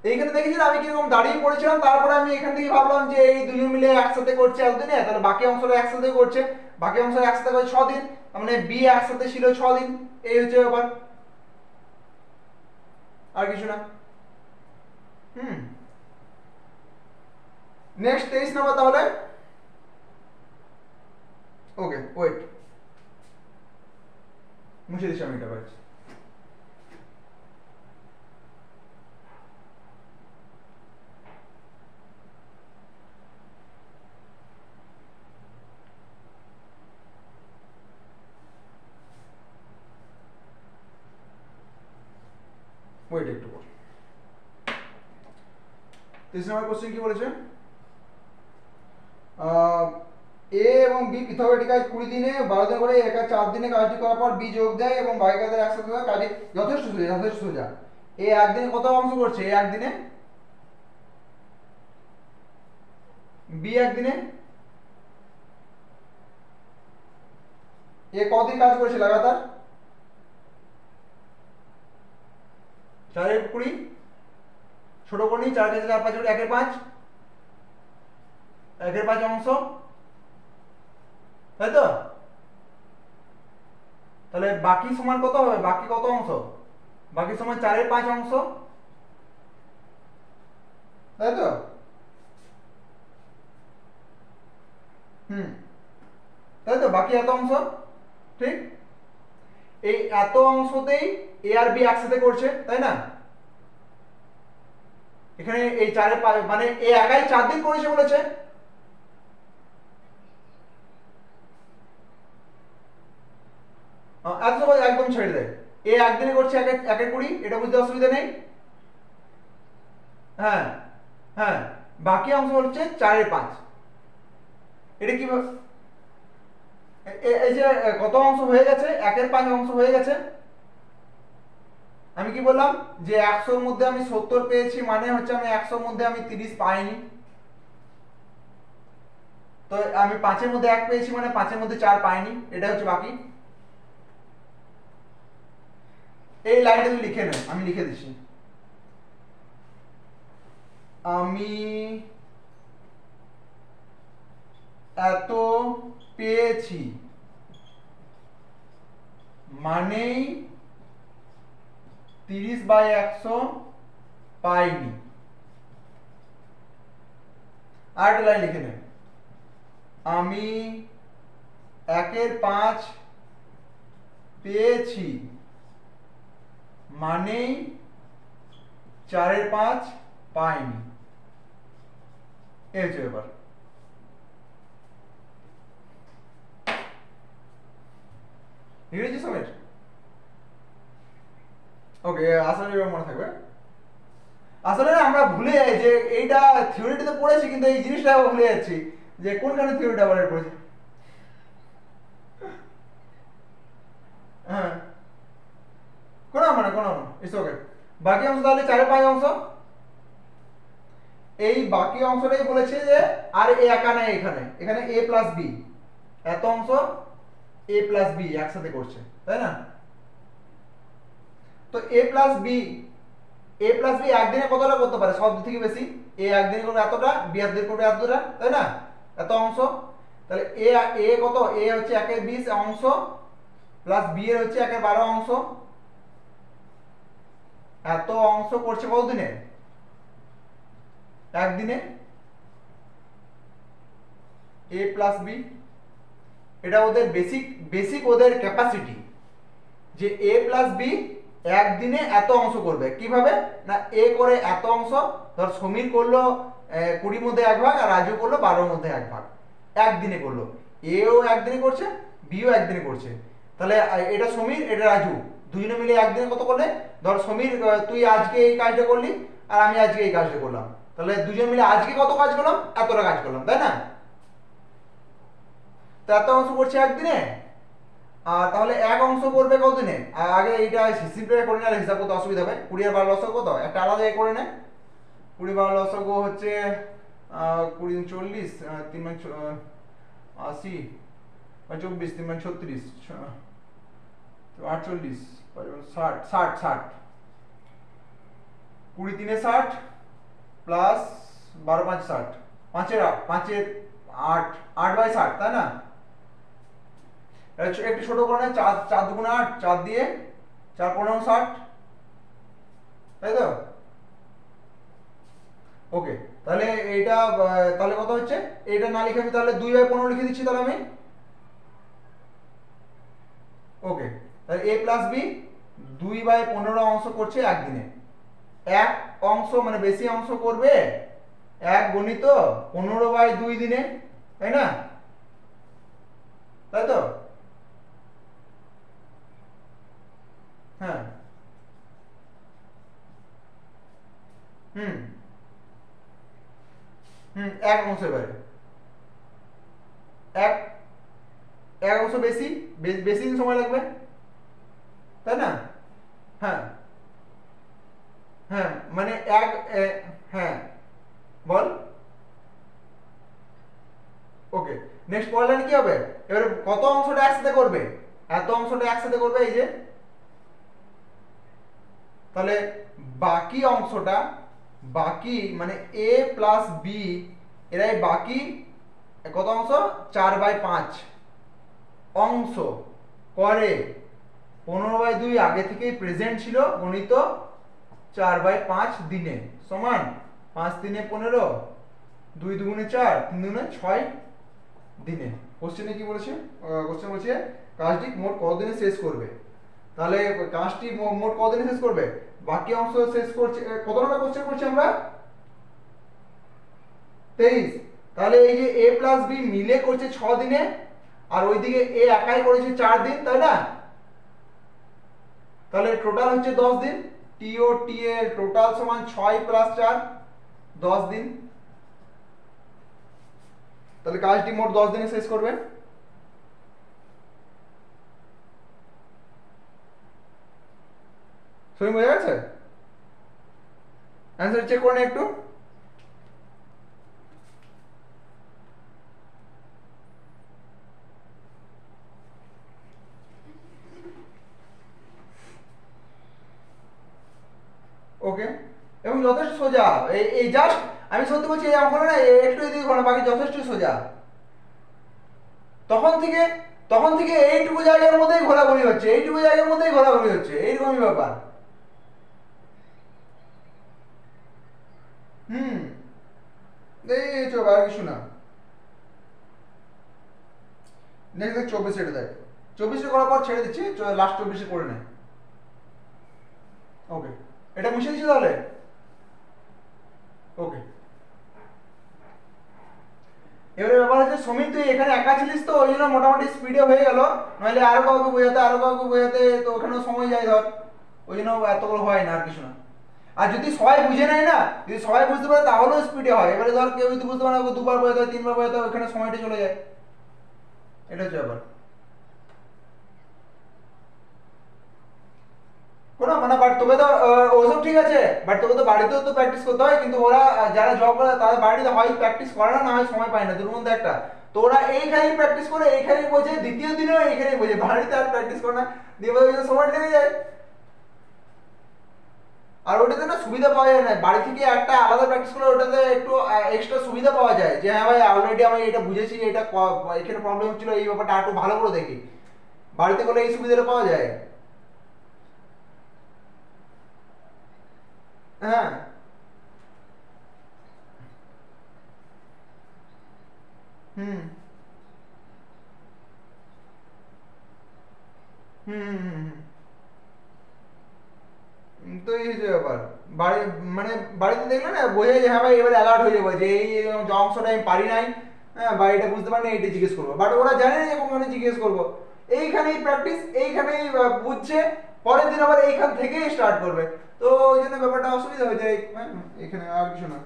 এইখানে দেখেছি আমি কিরকম দাঁড়িয়ে পড়েছিলাম, তারপরে আমি এখান থেকে ভাবলাম যে এই দুজন মিলে একসাথে করছে একদিনে, তাহলে বাকি অংশটা একসাথে করছে, বাকি অংশ একসাথে করে 6 দিন, মানে বি একসাথে ছিল 6 দিন, এই হচ্ছে ব্যাপার, আর কিছু না। নেক্সট 23 নাম্বার তাহলে। ওকে ওয়েট, মুছে দিচ্ছি আমি এটা পাচ্ছি। ওয়েট একটু পর। 23 নম্বর কোশ্চেন কি বলেছে? এ এবং বি পৃথক একটি কাজ 20 দিনে 12 দিন করে একা 4 দিনে কাজটি করার পর বি যোগ দেয় এবং বাকি কাজের একসাথে হয়, কাজে যথেষ্ট সোজা। এ একদিনে কত অংশ করছে? এ একদিনে, বি একদিনে, এ কদিন কাজ করেছে লাগাতার? 4 এর 20 ছোট কোণী 4 কে 4 5 1 এর 5 1 এর 5 অংশ, তাই তো? তাহলে বাকি সমান কত হবে? বাকি কত অংশ? বাকি সমান 4 এর 5 অংশ, তাই তো? হুম, তাই তো, বাকি এত অংশ, ঠিক? এই এত অংশতেই এ আর বি একসাথে করছে, তাই না? এখানে এই চারে মানে এ একাই 4 দিন করেছে বলেছে। এত সহজ, একদম ছেড়ে দেয়। এ একদিনে করছে একে একে 20, এটা বুঝতে অসুবিধা নেই। হ্যাঁ, হ্যাঁ, বাকি অংশ হচ্ছে 4/5। এটা কি এই যে কত অংশ হয়ে গেছে, 1/5 অংশ হয়ে গেছে। আমি কি বললাম যে 100-র মধ্যে আমি 70 পেয়েছি, মানে হচ্ছে আমি 100-র মধ্যে আমি 30 পাইনি। তো আমি 5-এর মধ্যে 1 পেয়েছি, মানে 5-এর মধ্যে 4 পাইনি, এটা হচ্ছে বাকি। এই লাইনটা তুমি লিখে নে, আমি লিখে দিচ্ছি। আমি এত পেয়েছি মানেই 30/100 পাইনি। আর একটা লাইন লিখে নে, আমি 1/5 পেয়েছি মানেই 4/5 পাইনি। এই হচ্ছে ব্যাপার। ইংরেজি সমেত। ওকে, আসলে এবার মনে থাকবে। আসলে আমরা ভুলে যাই যে এইটা থিওরিতে পড়েছি, কিন্তু এই জিনিসটা আবার ভুলে যাচ্ছি যে কোনখানে থিওরিটা আবার পড়েছি। হ্যাঁ, কোনো ইটস ওকে। বাকি অংশ তাহলে 4/5 অংশ। এই বাকি অংশটাই বলেছে যে আর এ একা নাই, এখানে এখানে এ প্লাস বি, এত অংশ এ প্লাস বি একসাথে করছে, তাই না? তো এ প্লাস বি একদিনে কতটা করতে পারে, সব থেকে বেশি? এ একদিনে করবে এতটা, বি একদিনে করবে এতটা, তাই না? এত অংশ। তাহলে এ এ কত, এ হচ্ছে 1/20 অংশ, প্লাস বি এর হচ্ছে 1/12 অংশ। এত অংশ করছে কত দিনে? একদিনে। এ প্লাস বি, এটা ওদের বেসিক বেসিক ওদের ক্যাপাসিটি, যে এ প্লাস বি একদিনে এত অংশ করবে। কিভাবে না, এ করে এত অংশ, ধর সমীর করলো 20 মধ্যে 1 ভাগ, আর রাজু করলো 12 মধ্যে 1 ভাগ, একদিনে করলো। এও একদিনে করছে, বিও একদিনে করছে। তাহলে এটা সমীর, এটা রাজু, দুজনে মিলে একদিনে কত করলে? ধর সমীর, তুই আজকে এই কাজটা করলি, আর আমি আজকে এই কাজটা করলাম, তাহলে দুজন মিলে আজকে কত কাজ করলাম? এতটা কাজ করলাম, তাই না? তো এত অংশ করছে একদিনে। আর তাহলে এক অংশ করবে কতদিনে? আগে এইটা সিম্পল করে নিলে হিসাব করতে অসুবিধা হবে। 20 আর 12 লসগু কত, একটা আলাদা করে নে। 20-12 লসগু হচ্ছে 20 40, 3 80, 24, 3 36, 48, 60, 60, 60, 20 3 60 প্লাস 12 5 60, 5 8, 8/60, তাই না? একটু ছোট করে 4 4 2 8, 4 দিয়ে 4 15 60, তাই তো? ওকে, তাহলে এইটা তাহলে কত হচ্ছে? এটা না লিখে আমি তাহলে 2/15 লিখে দিচ্ছি তাহলে আমি। ওকে, তাহলে এ প্লাস বি 2/15 অংশ করছে একদিনে। এক অংশ মানে বেশি অংশ করবে 1 গণিত 15/2 দিনে, তাই না? তাই তো? হ্যাঁ। হুম, হুম, এক অংশ এবারে এক এক অংশ বেশি, বেশি দিন সময় লাগবে, তাই না? হ্যাঁ, হ্যাঁ, মানে হ্যাঁ, বল। ওকে, নেক্সট পরের লাইন কি হবে? এবারে কত অংশটা একসাথে করবে? এত অংশটা একসাথে করবে, এই যে। তাহলে বাকি অংশটা, বাকি মানে এ প্লাস বি, এরাই বাকি কত অংশ? 4/5 অংশ করে 15/2 আগে থেকেই প্রেজেন্ট ছিল, গণিত 4/5 দিনে, সমান 5 3 15, 2 2 4, 3 2 6 দিনে। কোশ্চেনে কি বলেছে? কোশ্চেন বলছে কাজটি মোট কতদিনে শেষ করবে। তাহলে কাজটি মোট কতদিনে শেষ করবে, বাকি অংশ শেষ করছে কত নম্বর কোশ্চেন করছি আমরা? 23। তাহলে এই যে a প্লাস b মিলে করছে 6 দিনে, আর ওইদিকে a একাই করেছে 4 দিন, তাই না? তাহলে টোটাল হচ্ছে 10 দিন। টি ও টি এর টোটাল সমান 6 প্লাস 4, 10 দিন। তাহলে কাজটি মোট 10 দিনে শেষ করবে। সবই বোঝা গেছে? অ্যান্সার চেক করে নে একটু। ওকে, এবং যথেষ্ট সোজা। এই জাস্ট আমি সত্যি বলছি, এই অঙ্কটা না একটু এদিকে ঘোরা, বাকি যথেষ্ট সোজা। তখন থেকে এইটুকু জায়গার মধ্যেই ঘোরাঘুরি হচ্ছে, এইটুকু জায়গার মধ্যেই ঘোরাঘুরি হচ্ছে, এইরকমই ব্যাপার। হুম, এই চল আর কিছু না। নেক্সট দেখ 24 এটা দেখ, 24 করার পর ছেড়ে দিচ্ছি, লাস্ট 24 করে নে। ওকে, এটা মুছে দিচ্ছি তাহলে। ওকে, এবারে ব্যাপার হচ্ছে সমীর তুই এখানে একা ছিলিস তো ওই জন্য মোটামুটি স্পিডে হয়ে গেল, নাহলে আরো কাউকে বোঝাতে তো ওখানেও সময় যায় ধর, ওই জন্য এতগুলো হয় না, আর কিছু না। আর যদি সবাই বুঝে নেয় না, যদি সবাই বুঝতে পারে তাহলেও স্পিডে হয়। এবারে ধর কেউ যদি বুঝতে পারে না, দুবার বোঝাতে হয়, তিনবার বোঝাতে হয়, ওখানে সময়টা চলে যায়। এটা হচ্ছে ব্যাপার। কোনো মানে বাট তোকে তো ওসব ঠিক আছে, বাট তোকে তো বাড়িতেও তো প্র্যাকটিস করতে হয়। কিন্তু ওরা যারা জব করে তাদের বাড়িতে হয় প্র্যাকটিস করে না, না হয় সময় পায় না, দুটোর মধ্যে একটা। তো ওরা এইখানেই প্র্যাকটিস করে, এইখানেই বোঝে, দ্বিতীয় দিনেও এইখানেই বোঝে, বাড়িতে আর প্র্যাকটিস করে না, দিয়ে ওই জন্য সময় লেগে যায়। আর ওটাতে না সুবিধা পাওয়া যায় না, বাড়ি থেকে একটা আলাদা প্র্যাকটিস করলে ওটাতে একটু এক্সট্রা সুবিধা পাওয়া যায়, যে হ্যাঁ ভাই অলরেডি আমি এটা বুঝেছি, এটা এখানে প্রবলেম হচ্ছিল, এই ব্যাপারটা একটু ভালো করে দেখি। বাড়িতে করলে এই সুবিধাটা পাওয়া যায়। হ্যাঁ। হুম হুম হুম হুম হুম। তো এই হচ্ছে ব্যাপার। বাড়ি মানে বাড়িতে দেখলে না বোঝে যে হ্যাঁ ভাই এবার অ্যালার্ট হয়ে যাবো, যে এই যে অংশটা আমি পারি নাই, হ্যাঁ বা এটা বুঝতে পারি না, এটা জিজ্ঞেস করবো। বাট ওরা জানে না যে কখনো জিজ্ঞেস করবো। এইখানেই প্র্যাকটিস, এইখানেই বুঝছে, পরের দিন আবার এইখান থেকেই স্টার্ট করবে। তো ওই জন্য ব্যাপারটা অসুবিধা হয়ে যায়। হ্যাঁ, এখানে আর কিছু না।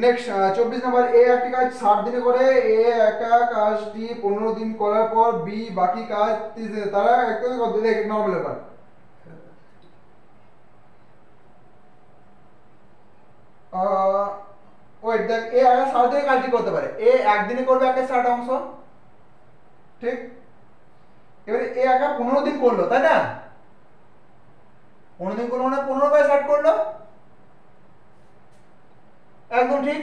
নেক্সট 24 নম্বর, এ একটি কাজ 60 দিনে করে, এ একা কাজটি 15 দিন করার পর বি বাকি কাজ 30 দিনে, তারা একটা দেখ নর্মাল ব্যাপার। ওয়েট দেখ, এ আগে 60 দিনে কাজটি করতে পারে, এ একদিনে করবে একটা 60 অংশ, ঠিক? এবারে এ একা 15 দিন করলো, তাই না? 15 দিন করলো মানে 15 বাই 60 করলো, একদম ঠিক।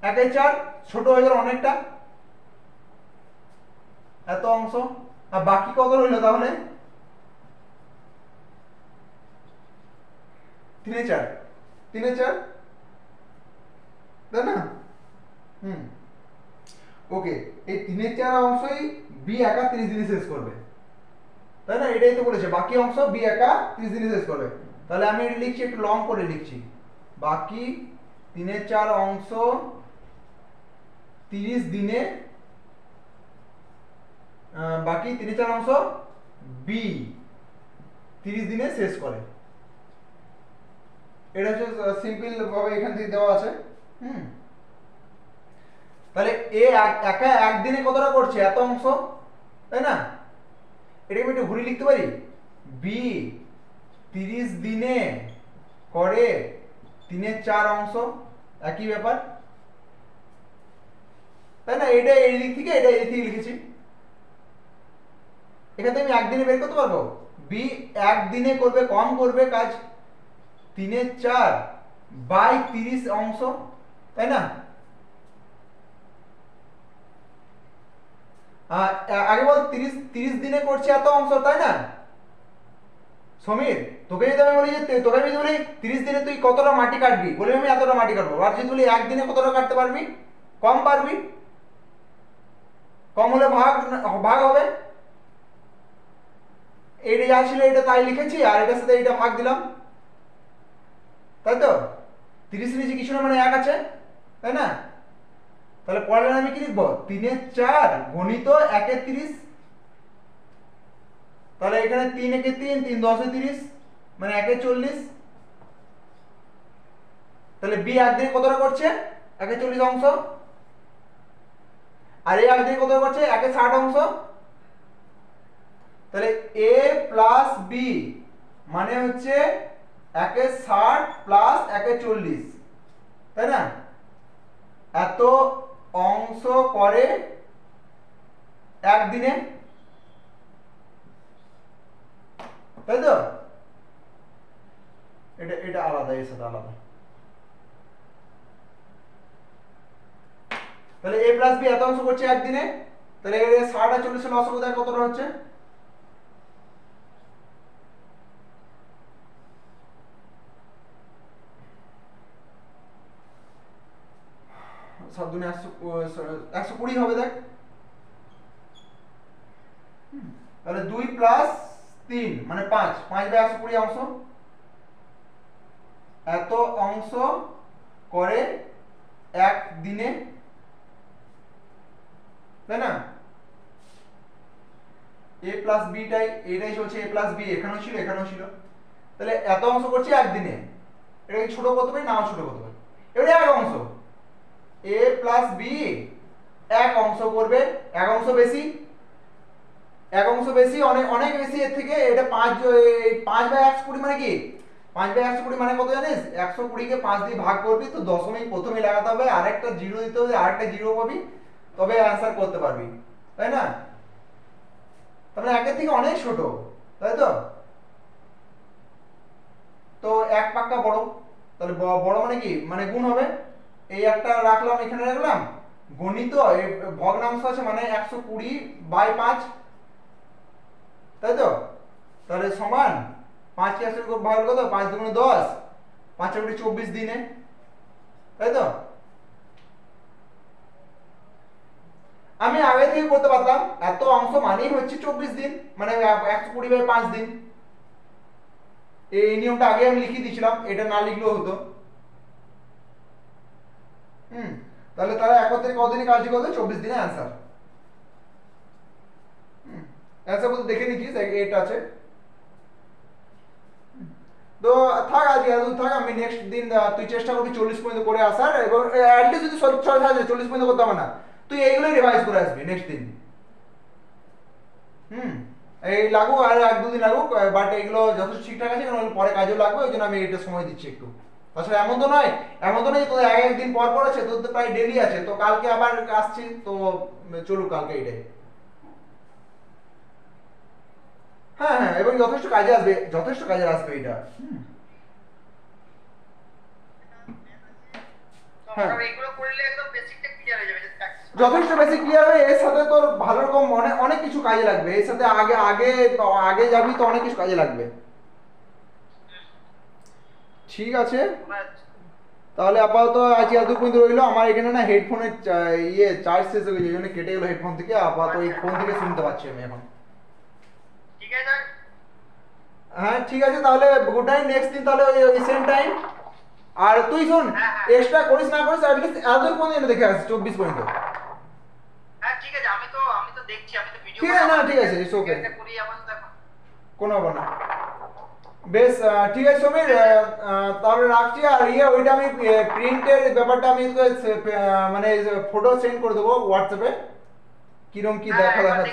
একে 4, ছোট হয়ে গেল অনেকটা, এত অংশ। আর বাকি কত রইলো তাহলে? 3 4, 3 4, তাই না? হুম। ওকে, এই 3 4 অংশই বি একা 30 দিনে শেষ করবে, তাই না? এটাই তো বলেছে, বাকি অংশ বি একা 30 দিনে শেষ করবে। তাহলে আমি এটা লিখছি, একটু লং করে লিখছি, বাকি 3 4 অংশ 30 দিনে, বাকি 3 4 অংশ বি 30 দিনে শেষ করে। এটা হচ্ছে সিম্পল ভাবে এখান থেকে দেওয়া আছে। হুম। তাহলে এ একা একদিনে কতটা করছে, এত অংশ, তাই না? এটাকে আমি একটু ঘুরিয়ে লিখতে পারি, বি 30 দিনে করে 3 4 অংশ, একই ব্যাপার, তাই না? এটা এই দিক থেকে, এটা এই দিক থেকে লিখেছি। এখান থেকে আমি একদিনে বের করতে পারবো, বি একদিনে করবে, কম করবে কাজ, 3 4 বাই 30 অংশ, তাই না? আগে বল 30 দিনে করছে এত অংশ, তাই না? সমীর, তোকে যদি আমি বলি যে তোকে আমি যদি বলি 30 দিনে তুই কতটা মাটি কাটবি, বলি আমি এতটা মাটি কাটবো, আর যদি বলি একদিনে কতটা কাটতে পারবি, কম পারবি, কম হলে ভাগ ভাগ হবে। এইটা যা ছিল এটা তাই লিখেছি, আর এটার সাথে এইটা ভাগ দিলাম, তাই তো। 30 নিচে কিছু না মানে 1 আছে, তাই না? তাহলে পরের লাইনে আমি কি লিখবো, 3 4 গণিত 1 30। তাহলে এখানে 3 1 3, 3 10 30, মানে 1 40। তাহলে বি একদিনে কতটা করছে, 1 40 অংশ, আর এ একদিনে কতটা করছে, 1 60 অংশ। তাহলে এ প্লাস বি মানে হচ্ছে 1 60 প্লাস 1 40, তাই না? এত অংশ করে একদিনে, তাই তো। এটা এটা আলাদা, এর সাথে আলাদা। তাহলে এ প্লাস বি এত অংশ করছে একদিনে, তাহলে 60 আর 40 এর লসাগু দেখ কতটা হচ্ছে। সব দুনে 120 হবে দেখ। তাহলে 2 প্লাস 3 মানে 5, 5 বাই 120 অংশ। এত অংশ করে এক দিনে, তাই না? এ প্লাস বিটাই এটাই চলছে, এ প্লাস বি এখানেও ছিল এখানেও ছিল। তাহলে এত অংশ করছে একদিনে, এটাকে ছোট করতে পারি, নাও ছোট করতে পারি। এবারে এক অংশ এ প্লাস বি এক অংশ করবে, এক অংশ বেশি, এক অংশ বেশি, অনেক অনেক বেশি এর থেকে। এটা 5 বাই 120 মানে কি, 5 বাই 120 মানে কত জানিস? 120 কে 5 দিয়ে ভাগ করবি তো দশমিক প্রথমে লাগাতে হবে, আরেকটা জিরো দিতে হবে, আরেকটা জিরো পাবি, তবে অ্যান্সার করতে পারবি, তাই না? তাহলে একের থেকে অনেক ছোট, তাই তো। তো এক পাক্কা বড়, তাহলে বড় মানে কি, মানে গুণ হবে। এই একটা রাখলাম, এখানে রাখলাম, গণিত ভগ্নাংশ আছে মানে 120 বাই 5, তাই তো। তাহলে সমান 5 কে 100 ভাগ কত, 5 দুগুণে 10, 5 এর 24 দিনে, তাই তো। আমি আগে থেকে করতে পারতাম, এত অংশ মানেই হচ্ছে 24 দিন, মানে 120 বাই 5 দিন। এই নিয়মটা আগে আমি লিখে দিয়েছিলাম, এটা না লিখলেও হতো। তাহলে তারা একত্রে কতদিনে কাজ করবে, 24 দিনে অ্যান্সার। অ্যান্সার বলতে দেখে নিচ্ছিস এটা আছে। তো থাক আজকে এত থাক, আমি নেক্সট দিন তুই চেষ্টা করবি 40 পর্যন্ত করে আসার, এবং অ্যাটলিস্ট যদি 40 পর্যন্ত করতে হবে না, তুই এইগুলোই রিভাইজ করে আসবি নেক্সট দিন। এই লাগুক আর 1-2 দিন লাগুক, বাট এগুলো যথেষ্ট ঠিকঠাক আছে, কারণ পরে কাজেও লাগবে, ওই জন্য আমি এটা সময় দিচ্ছি একটু। তাছাড়া এমন তো নয় যে তোদের একদিন পর পর আছে, তোদের তো প্রায় ডেলি আছে, তো কালকে আবার আসছি তো, চলুক কালকে এটাই। হ্যাঁ হ্যাঁ, এবং যথেষ্ট কাজে আসবে, যথেষ্ট কাজে আসবে এটা। হ্যাঁ, যথেষ্ট বেশি ক্লিয়ার হয়, এর সাথে তোর ভালো রকম অনেক অনেক কিছু কাজে লাগবে, এর সাথে আগে আগে আগে যাবি তো অনেক কিছু কাজে লাগবে। ঠিক আছে, তাহলে আপাতত আজকে এত পর্যন্ত রইলো। আমার এখানে না হেডফোনের চার্জ শেষ হয়ে গেছে, এই জন্য কেটে গেলো হেডফোন থেকে, আপাতত এই ফোন থেকে শুনতে পাচ্ছি আমি এখন। ঠিক আছে, হ্যাঁ ঠিক আছে, তাহলে গুড নাইট। নেক্সট দিন তাহলে ওই সেম টাইম। আর তুই শোন, এক্সট্রা করিস না করিস, অ্যাটলিস্ট এত পর্যন্ত দেখে আসিস 24 পর্যন্ত। হ্যাঁ ঠিক আছে, আমি তো দেখছি, আমি তো ভিডিও, ঠিক আছে না, ঠিক আছে, ইটস ওকে, কোনো ব্যাপার না। বেশ, ঠিক আছে সমীর, তাহলে রাখছি। আর ওইটা আমি প্রিন্টের ব্যাপারটা আমি মানে ফটো সেন্ড করে দেবো হোয়াটসঅ্যাপে, কিরম কি দেখা দেখাচ্ছে।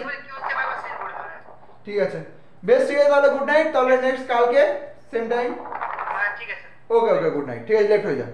ঠিক আছে, বেশ, ঠিক আছে, তাহলে গুড নাইট। তাহলে নেক্সট কালকে সেম টাইম। ঠিক আছে, ওকে ওকে, গুড নাইট। ঠিক আছে, লেফট হয়ে যা।